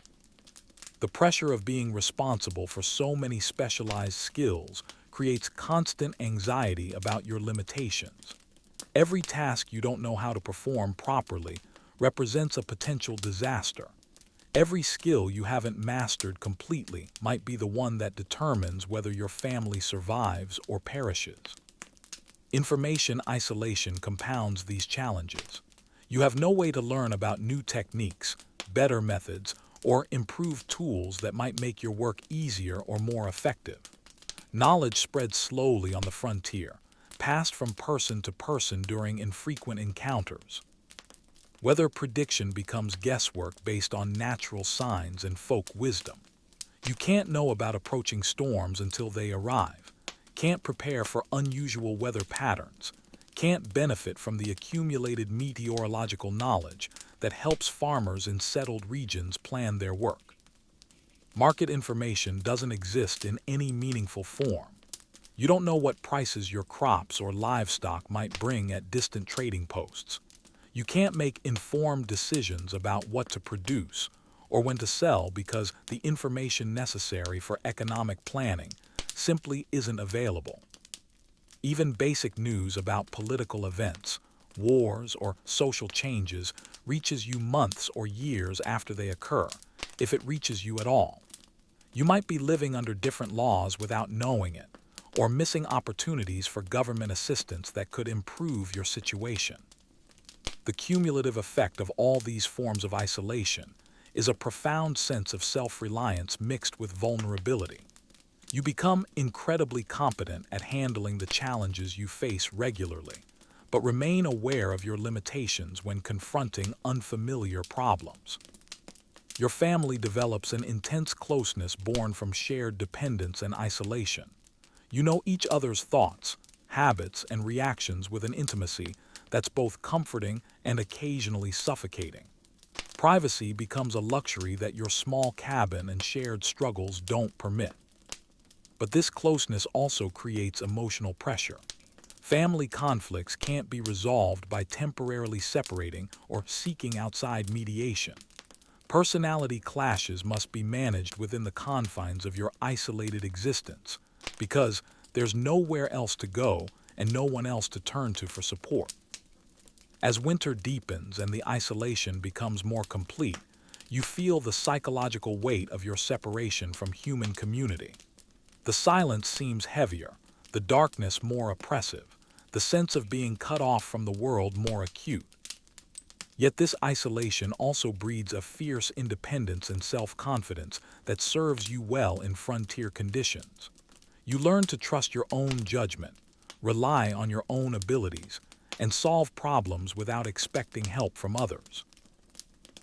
The pressure of being responsible for so many specialized skills creates constant anxiety about your limitations. Every task you don't know how to perform properly represents a potential disaster. Every skill you haven't mastered completely might be the one that determines whether your family survives or perishes. Information isolation compounds these challenges. You have no way to learn about new techniques, better methods, or improved tools that might make your work easier or more effective. Knowledge spreads slowly on the frontier, passed from person to person during infrequent encounters. Weather prediction becomes guesswork based on natural signs and folk wisdom. You can't know about approaching storms until they arrive, can't prepare for unusual weather patterns, can't benefit from the accumulated meteorological knowledge that helps farmers in settled regions plan their work. Market information doesn't exist in any meaningful form. You don't know what prices your crops or livestock might bring at distant trading posts. You can't make informed decisions about what to produce or when to sell because the information necessary for economic planning simply isn't available. Even basic news about political events, wars, or social changes reaches you months or years after they occur, if it reaches you at all. You might be living under different laws without knowing it, or missing opportunities for government assistance that could improve your situation. The cumulative effect of all these forms of isolation is a profound sense of self-reliance mixed with vulnerability. You become incredibly competent at handling the challenges you face regularly, but remain aware of your limitations when confronting unfamiliar problems. Your family develops an intense closeness born from shared dependence and isolation. You know each other's thoughts, habits, and reactions with an intimacy that's both comforting and occasionally suffocating. Privacy becomes a luxury that your small cabin and shared struggles don't permit. But this closeness also creates emotional pressure. Family conflicts can't be resolved by temporarily separating or seeking outside mediation. Personality clashes must be managed within the confines of your isolated existence, because there's nowhere else to go and no one else to turn to for support. As winter deepens and the isolation becomes more complete, you feel the psychological weight of your separation from human community. The silence seems heavier, the darkness more oppressive, the sense of being cut off from the world more acute. Yet this isolation also breeds a fierce independence and self-confidence that serves you well in frontier conditions. You learn to trust your own judgment, rely on your own abilities, and solve problems without expecting help from others.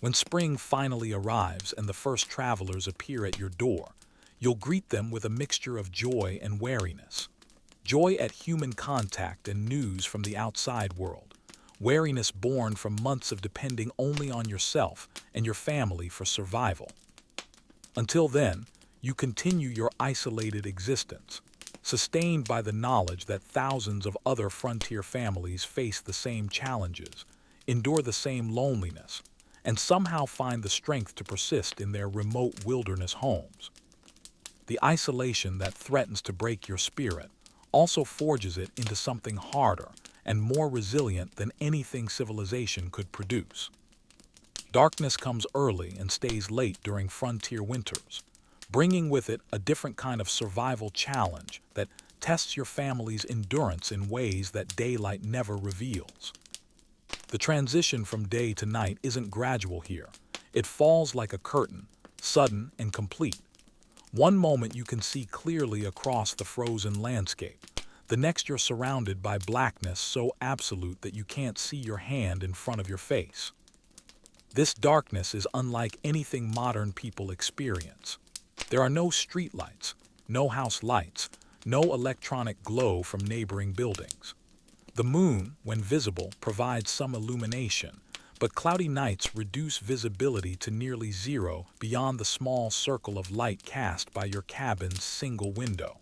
When spring finally arrives and the first travelers appear at your door, you'll greet them with a mixture of joy and wariness. Joy at human contact and news from the outside world. Wariness born from months of depending only on yourself and your family for survival. Until then, you continue your isolated existence, sustained by the knowledge that thousands of other frontier families face the same challenges, endure the same loneliness, and somehow find the strength to persist in their remote wilderness homes. The isolation that threatens to break your spirit also forges it into something harder and more resilient than anything civilization could produce. Darkness comes early and stays late during frontier winters, bringing with it a different kind of survival challenge that tests your family's endurance in ways that daylight never reveals. The transition from day to night isn't gradual here. It falls like a curtain, sudden and complete. One moment you can see clearly across the frozen landscape. The next you're surrounded by blackness so absolute that you can't see your hand in front of your face. This darkness is unlike anything modern people experience. There are no streetlights, no house lights, no electronic glow from neighboring buildings. The moon, when visible, provides some illumination, but cloudy nights reduce visibility to nearly zero beyond the small circle of light cast by your cabin's single window.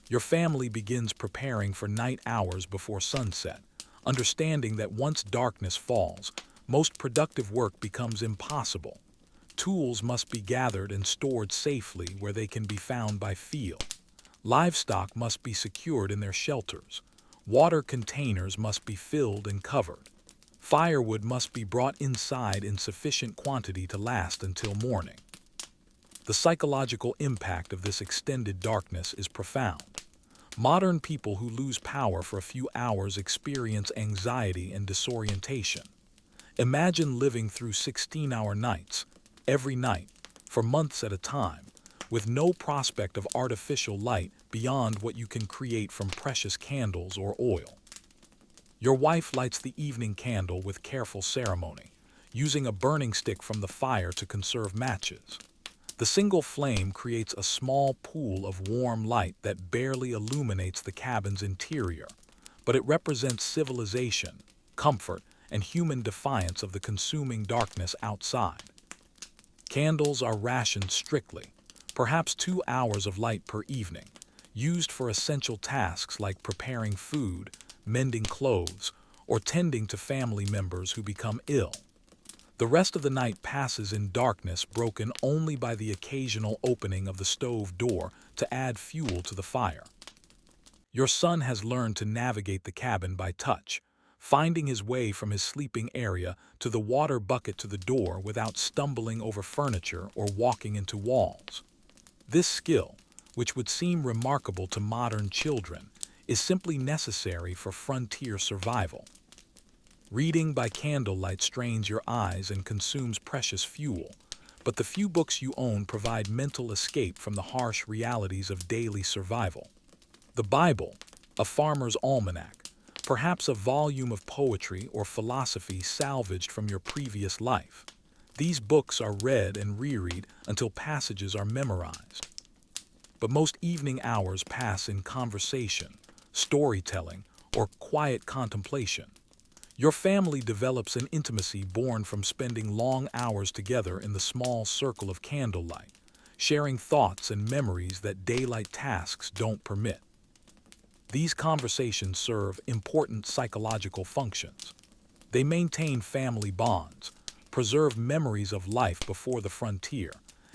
Your family begins preparing for night hours before sunset, understanding that once darkness falls, most productive work becomes impossible. Tools must be gathered and stored safely where they can be found by feel. Livestock must be secured in their shelters. Water containers must be filled and covered. Firewood must be brought inside in sufficient quantity to last until morning. The psychological impact of this extended darkness is profound. Modern people who lose power for a few hours experience anxiety and disorientation. Imagine living through 16-hour nights, every night, for months at a time, with no prospect of artificial light beyond what you can create from precious candles or oil. Your wife lights the evening candle with careful ceremony, using a burning stick from the fire to conserve matches. The single flame creates a small pool of warm light that barely illuminates the cabin's interior, but it represents civilization, comfort, and human defiance of the consuming darkness outside. Candles are rationed strictly, perhaps 2 hours of light per evening, used for essential tasks like preparing food, mending clothes, or tending to family members who become ill. The rest of the night passes in darkness, broken only by the occasional opening of the stove door to add fuel to the fire. Your son has learned to navigate the cabin by touch, finding his way from his sleeping area to the water bucket to the door without stumbling over furniture or walking into walls. This skill, which would seem remarkable to modern children, is simply necessary for frontier survival. Reading by candlelight strains your eyes and consumes precious fuel, but the few books you own provide mental escape from the harsh realities of daily survival. The Bible, a farmer's almanac, perhaps a volume of poetry or philosophy salvaged from your previous life. These books are read and reread until passages are memorized. But most evening hours pass in conversation, storytelling, or quiet contemplation. Your family develops an intimacy born from spending long hours together in the small circle of candlelight, sharing thoughts and memories that daylight tasks don't permit. These conversations serve important psychological functions. They maintain family bonds, preserve memories of life before the frontier,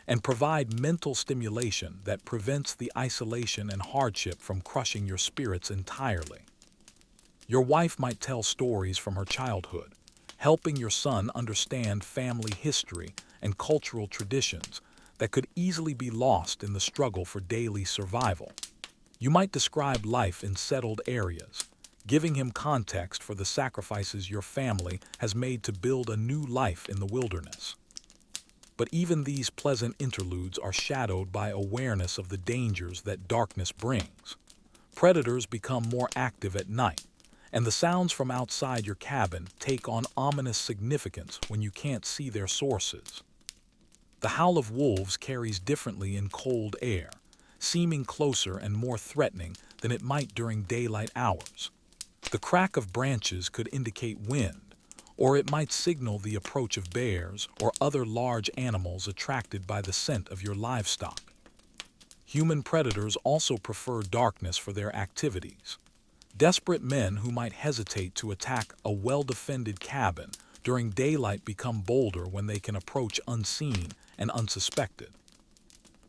and provide mental stimulation that prevents the isolation and hardship from crushing your spirits entirely. Your wife might tell stories from her childhood, helping your son understand family history and cultural traditions that could easily be lost in the struggle for daily survival. You might describe life in settled areas, giving him context for the sacrifices your family has made to build a new life in the wilderness. But even these pleasant interludes are shadowed by awareness of the dangers that darkness brings. Predators become more active at night, and the sounds from outside your cabin take on ominous significance when you can't see their sources. The howl of wolves carries differently in cold air, seeming closer and more threatening than it might during daylight hours. The crack of branches could indicate wind, or it might signal the approach of bears or other large animals attracted by the scent of your livestock. Human predators also prefer darkness for their activities. Desperate men who might hesitate to attack a well-defended cabin during daylight become bolder when they can approach unseen and unsuspected.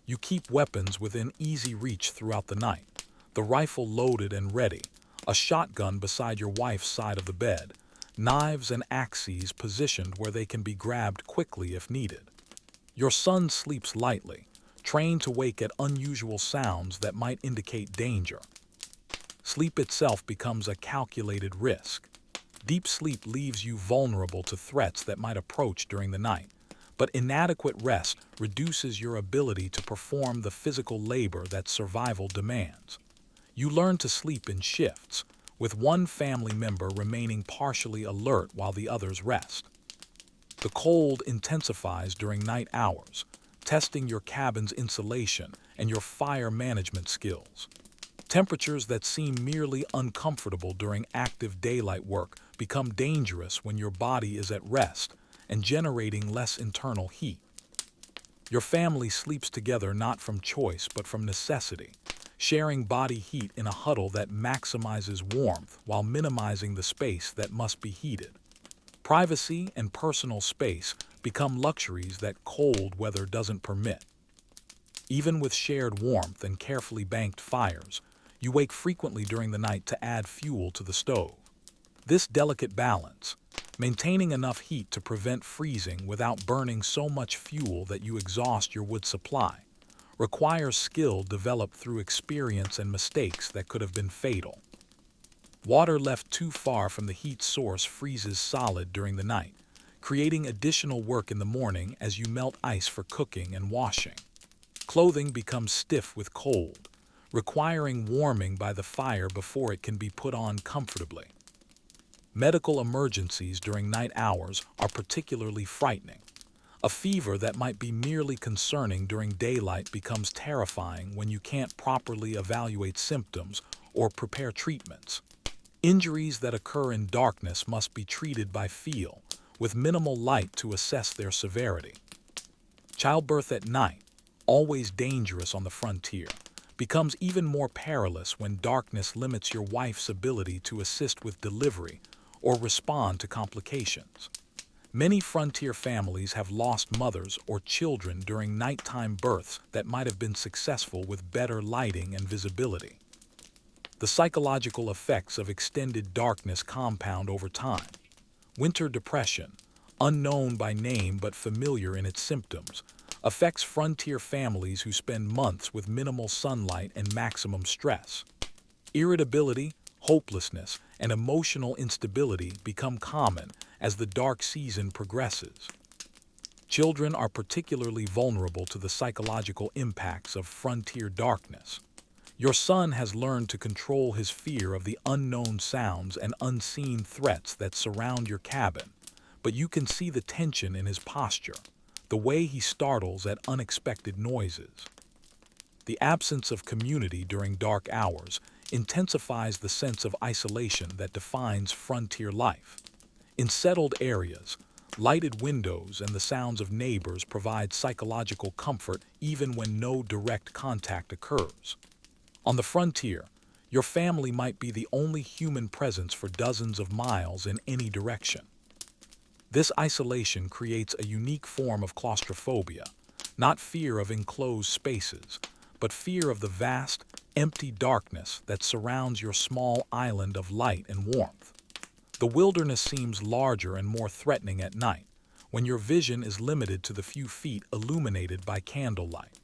You keep weapons within easy reach throughout the night, the rifle loaded and ready, a shotgun beside your wife's side of the bed, knives and axes positioned where they can be grabbed quickly if needed. Your son sleeps lightly, trained to wake at unusual sounds that might indicate danger. Sleep itself becomes a calculated risk. Deep sleep leaves you vulnerable to threats that might approach during the night, but inadequate rest reduces your ability to perform the physical labor that survival demands. You learn to sleep in shifts, with one family member remaining partially alert while the others rest. The cold intensifies during night hours, testing your cabin's insulation and your fire management skills. Temperatures that seem merely uncomfortable during active daylight work become dangerous when your body is at rest and generating less internal heat. Your family sleeps together not from choice but from necessity, sharing body heat in a huddle that maximizes warmth while minimizing the space that must be heated. Privacy and personal space become luxuries that cold weather doesn't permit. Even with shared warmth and carefully banked fires, you wake frequently during the night to add fuel to the stove. This delicate balance, maintaining enough heat to prevent freezing without burning so much fuel that you exhaust your wood supply, requires skill developed through experience and mistakes that could have been fatal. Water left too far from the heat source freezes solid during the night, creating additional work in the morning as you melt ice for cooking and washing. Clothing becomes stiff with cold, requiring warming by the fire before it can be put on comfortably. Medical emergencies during night hours are particularly frightening. A fever that might be merely concerning during daylight becomes terrifying when you can't properly evaluate symptoms or prepare treatments. Injuries that occur in darkness must be treated by feel, with minimal light to assess their severity. Childbirth at night, always dangerous on the frontier, becomes even more perilous when darkness limits your wife's ability to assist with delivery or respond to complications. Many frontier families have lost mothers or children during nighttime births that might have been successful with better lighting and visibility. The psychological effects of extended darkness compound over time. Winter depression, unknown by name but familiar in its symptoms, affects frontier families who spend months with minimal sunlight and maximum stress. Irritability, hopelessness, and emotional instability become common as the dark season progresses. Children are particularly vulnerable to the psychological impacts of frontier darkness. Your son has learned to control his fear of the unknown sounds and unseen threats that surround your cabin, but you can see the tension in his posture, the way he startles at unexpected noises. The absence of community during dark hours intensifies the sense of isolation that defines frontier life. In settled areas, lighted windows and the sounds of neighbors provide psychological comfort even when no direct contact occurs. On the frontier, your family might be the only human presence for dozens of miles in any direction. This isolation creates a unique form of claustrophobia, not fear of enclosed spaces, but fear of the vast, empty darkness that surrounds your small island of light and warmth. The wilderness seems larger and more threatening at night, when your vision is limited to the few feet illuminated by candlelight.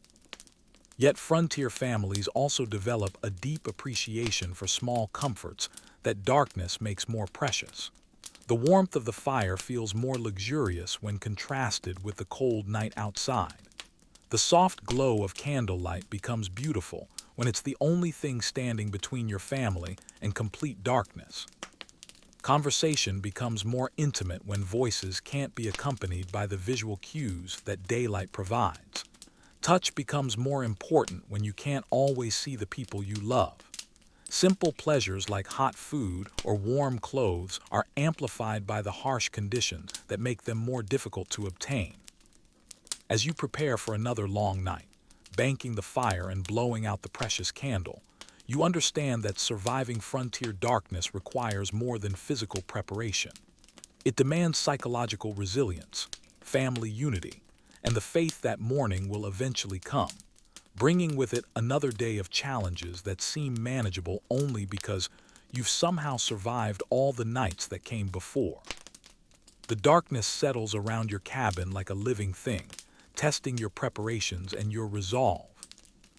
Yet frontier families also develop a deep appreciation for small comforts that darkness makes more precious. The warmth of the fire feels more luxurious when contrasted with the cold night outside. The soft glow of candlelight becomes beautiful when it's the only thing standing between your family and complete darkness. Conversation becomes more intimate when voices can't be accompanied by the visual cues that daylight provides. Touch becomes more important when you can't always see the people you love. Simple pleasures like hot food or warm clothes are amplified by the harsh conditions that make them more difficult to obtain. As you prepare for another long night, banking the fire and blowing out the precious candle, you understand that surviving frontier darkness requires more than physical preparation. It demands psychological resilience, family unity, and the faith that morning will eventually come, bringing with it another day of challenges that seem manageable only because you've somehow survived all the nights that came before. The darkness settles around your cabin like a living thing, testing your preparations and your resolve.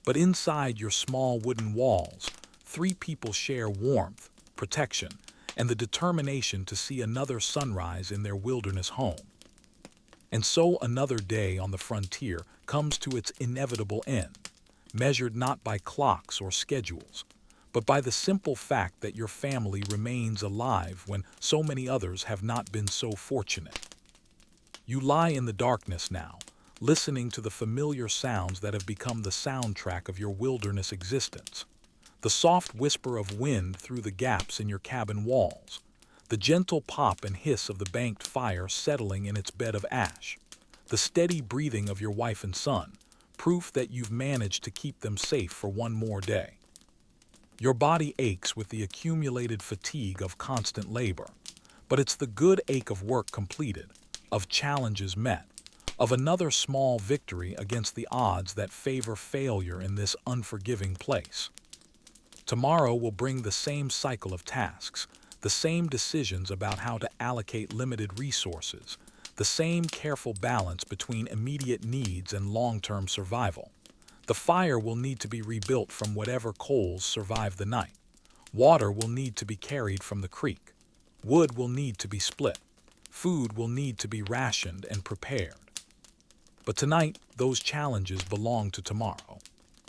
But inside your small wooden walls, 3 people share warmth, protection, and the determination to see another sunrise in their wilderness home. And so another day on the frontier comes to its inevitable end, measured not by clocks or schedules, but by the simple fact that your family remains alive when so many others have not been so fortunate. You lie in the darkness now, listening to the familiar sounds that have become the soundtrack of your wilderness existence. The soft whisper of wind through the gaps in your cabin walls, the gentle pop and hiss of the banked fire settling in its bed of ash, the steady breathing of your wife and son, proof that you've managed to keep them safe for one more day. Your body aches with the accumulated fatigue of constant labor, but it's the good ache of work completed, of challenges met, of another small victory against the odds that favor failure in this unforgiving place. Tomorrow will bring the same cycle of tasks, the same decisions about how to allocate limited resources, the same careful balance between immediate needs and long-term survival. The fire will need to be rebuilt from whatever coals survive the night. Water will need to be carried from the creek. Wood will need to be split. Food will need to be rationed and prepared. But tonight, those challenges belong to tomorrow.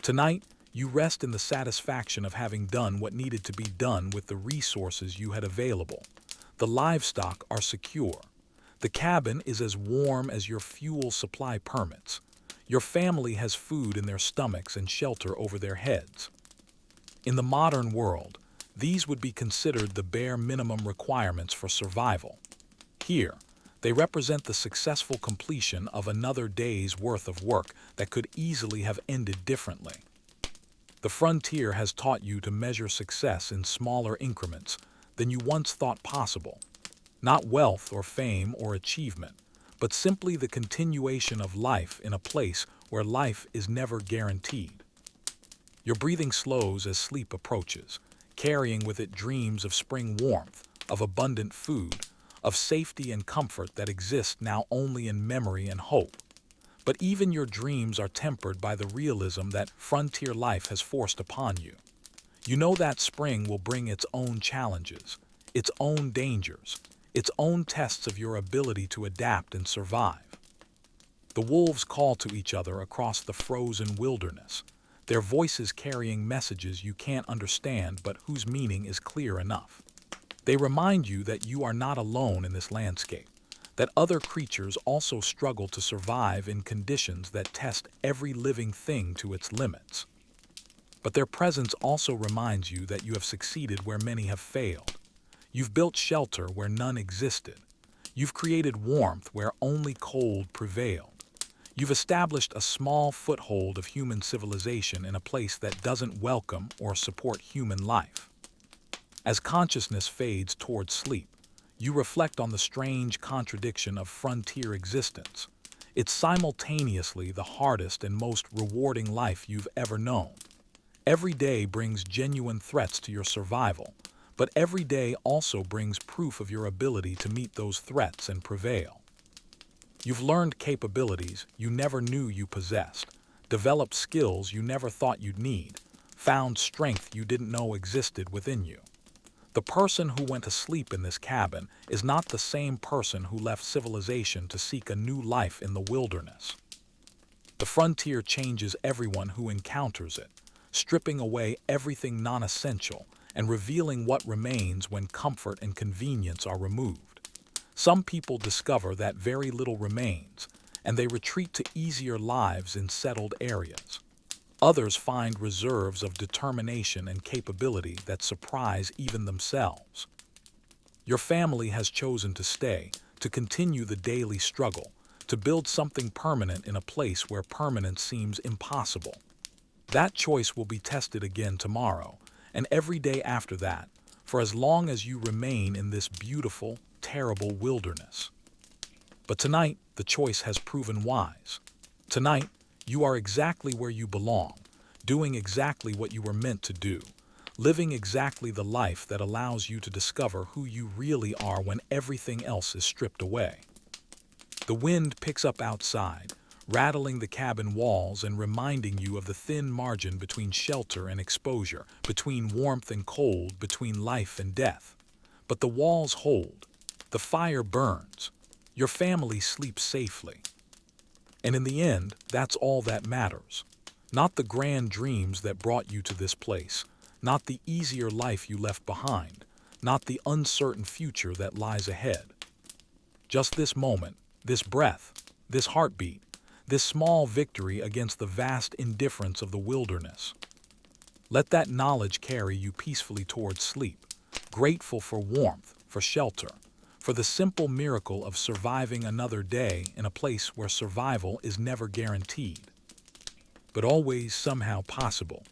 Tonight, you rest in the satisfaction of having done what needed to be done with the resources you had available. The livestock are secure. The cabin is as warm as your fuel supply permits. Your family has food in their stomachs and shelter over their heads. In the modern world, these would be considered the bare minimum requirements for survival. Here, they represent the successful completion of another day's worth of work that could easily have ended differently. The frontier has taught you to measure success in smaller increments than you once thought possible. Not wealth or fame or achievement, but simply the continuation of life in a place where life is never guaranteed. Your breathing slows as sleep approaches, carrying with it dreams of spring warmth, of abundant food, of safety and comfort that exist now only in memory and hope. But even your dreams are tempered by the realism that frontier life has forced upon you. You know that spring will bring its own challenges, its own dangers, its own tests of your ability to adapt and survive. The wolves call to each other across the frozen wilderness, their voices carrying messages you can't understand but whose meaning is clear enough. They remind you that you are not alone in this landscape, that other creatures also struggle to survive in conditions that test every living thing to its limits. But their presence also reminds you that you have succeeded where many have failed. You've built shelter where none existed. You've created warmth where only cold prevailed. You've established a small foothold of human civilization in a place that doesn't welcome or support human life. As consciousness fades towards sleep, you reflect on the strange contradiction of frontier existence. It's simultaneously the hardest and most rewarding life you've ever known. Every day brings genuine threats to your survival, but every day also brings proof of your ability to meet those threats and prevail. You've learned capabilities you never knew you possessed, developed skills you never thought you'd need, found strength you didn't know existed within you. The person who went to sleep in this cabin is not the same person who left civilization to seek a new life in the wilderness. The frontier changes everyone who encounters it, stripping away everything non-essential and revealing what remains when comfort and convenience are removed. Some people discover that very little remains, and they retreat to easier lives in settled areas. Others find reserves of determination and capability that surprise even themselves. Your family has chosen to stay, to continue the daily struggle, to build something permanent in a place where permanence seems impossible. That choice will be tested again tomorrow, and every day after that, for as long as you remain in this beautiful, terrible wilderness. But tonight, the choice has proven wise. Tonight, you are exactly where you belong, doing exactly what you were meant to do, living exactly the life that allows you to discover who you really are when everything else is stripped away. The wind picks up outside, rattling the cabin walls and reminding you of the thin margin between shelter and exposure, between warmth and cold, between life and death. But the walls hold, the fire burns, your family sleeps safely. And in the end, that's all that matters. Not the grand dreams that brought you to this place, not the easier life you left behind, not the uncertain future that lies ahead. Just this moment, this breath, this heartbeat, this small victory against the vast indifference of the wilderness. Let that knowledge carry you peacefully towards sleep, grateful for warmth, for shelter, for the simple miracle of surviving another day in a place where survival is never guaranteed, but always somehow possible.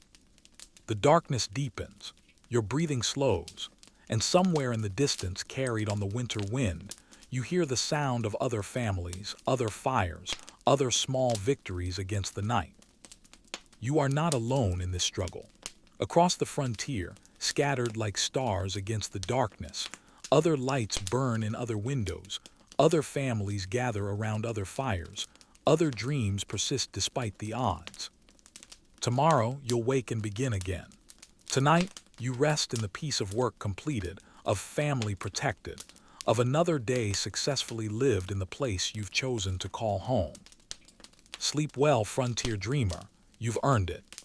The darkness deepens, your breathing slows, and somewhere in the distance, carried on the winter wind, you hear the sound of other families, other fires, other small victories against the night. You are not alone in this struggle. Across the frontier, scattered like stars against the darkness, other lights burn in other windows, other families gather around other fires, other dreams persist despite the odds. Tomorrow, you'll wake and begin again. Tonight, you rest in the peace of work completed, of family protected, of another day successfully lived in the place you've chosen to call home. Sleep well, frontier dreamer. You've earned it.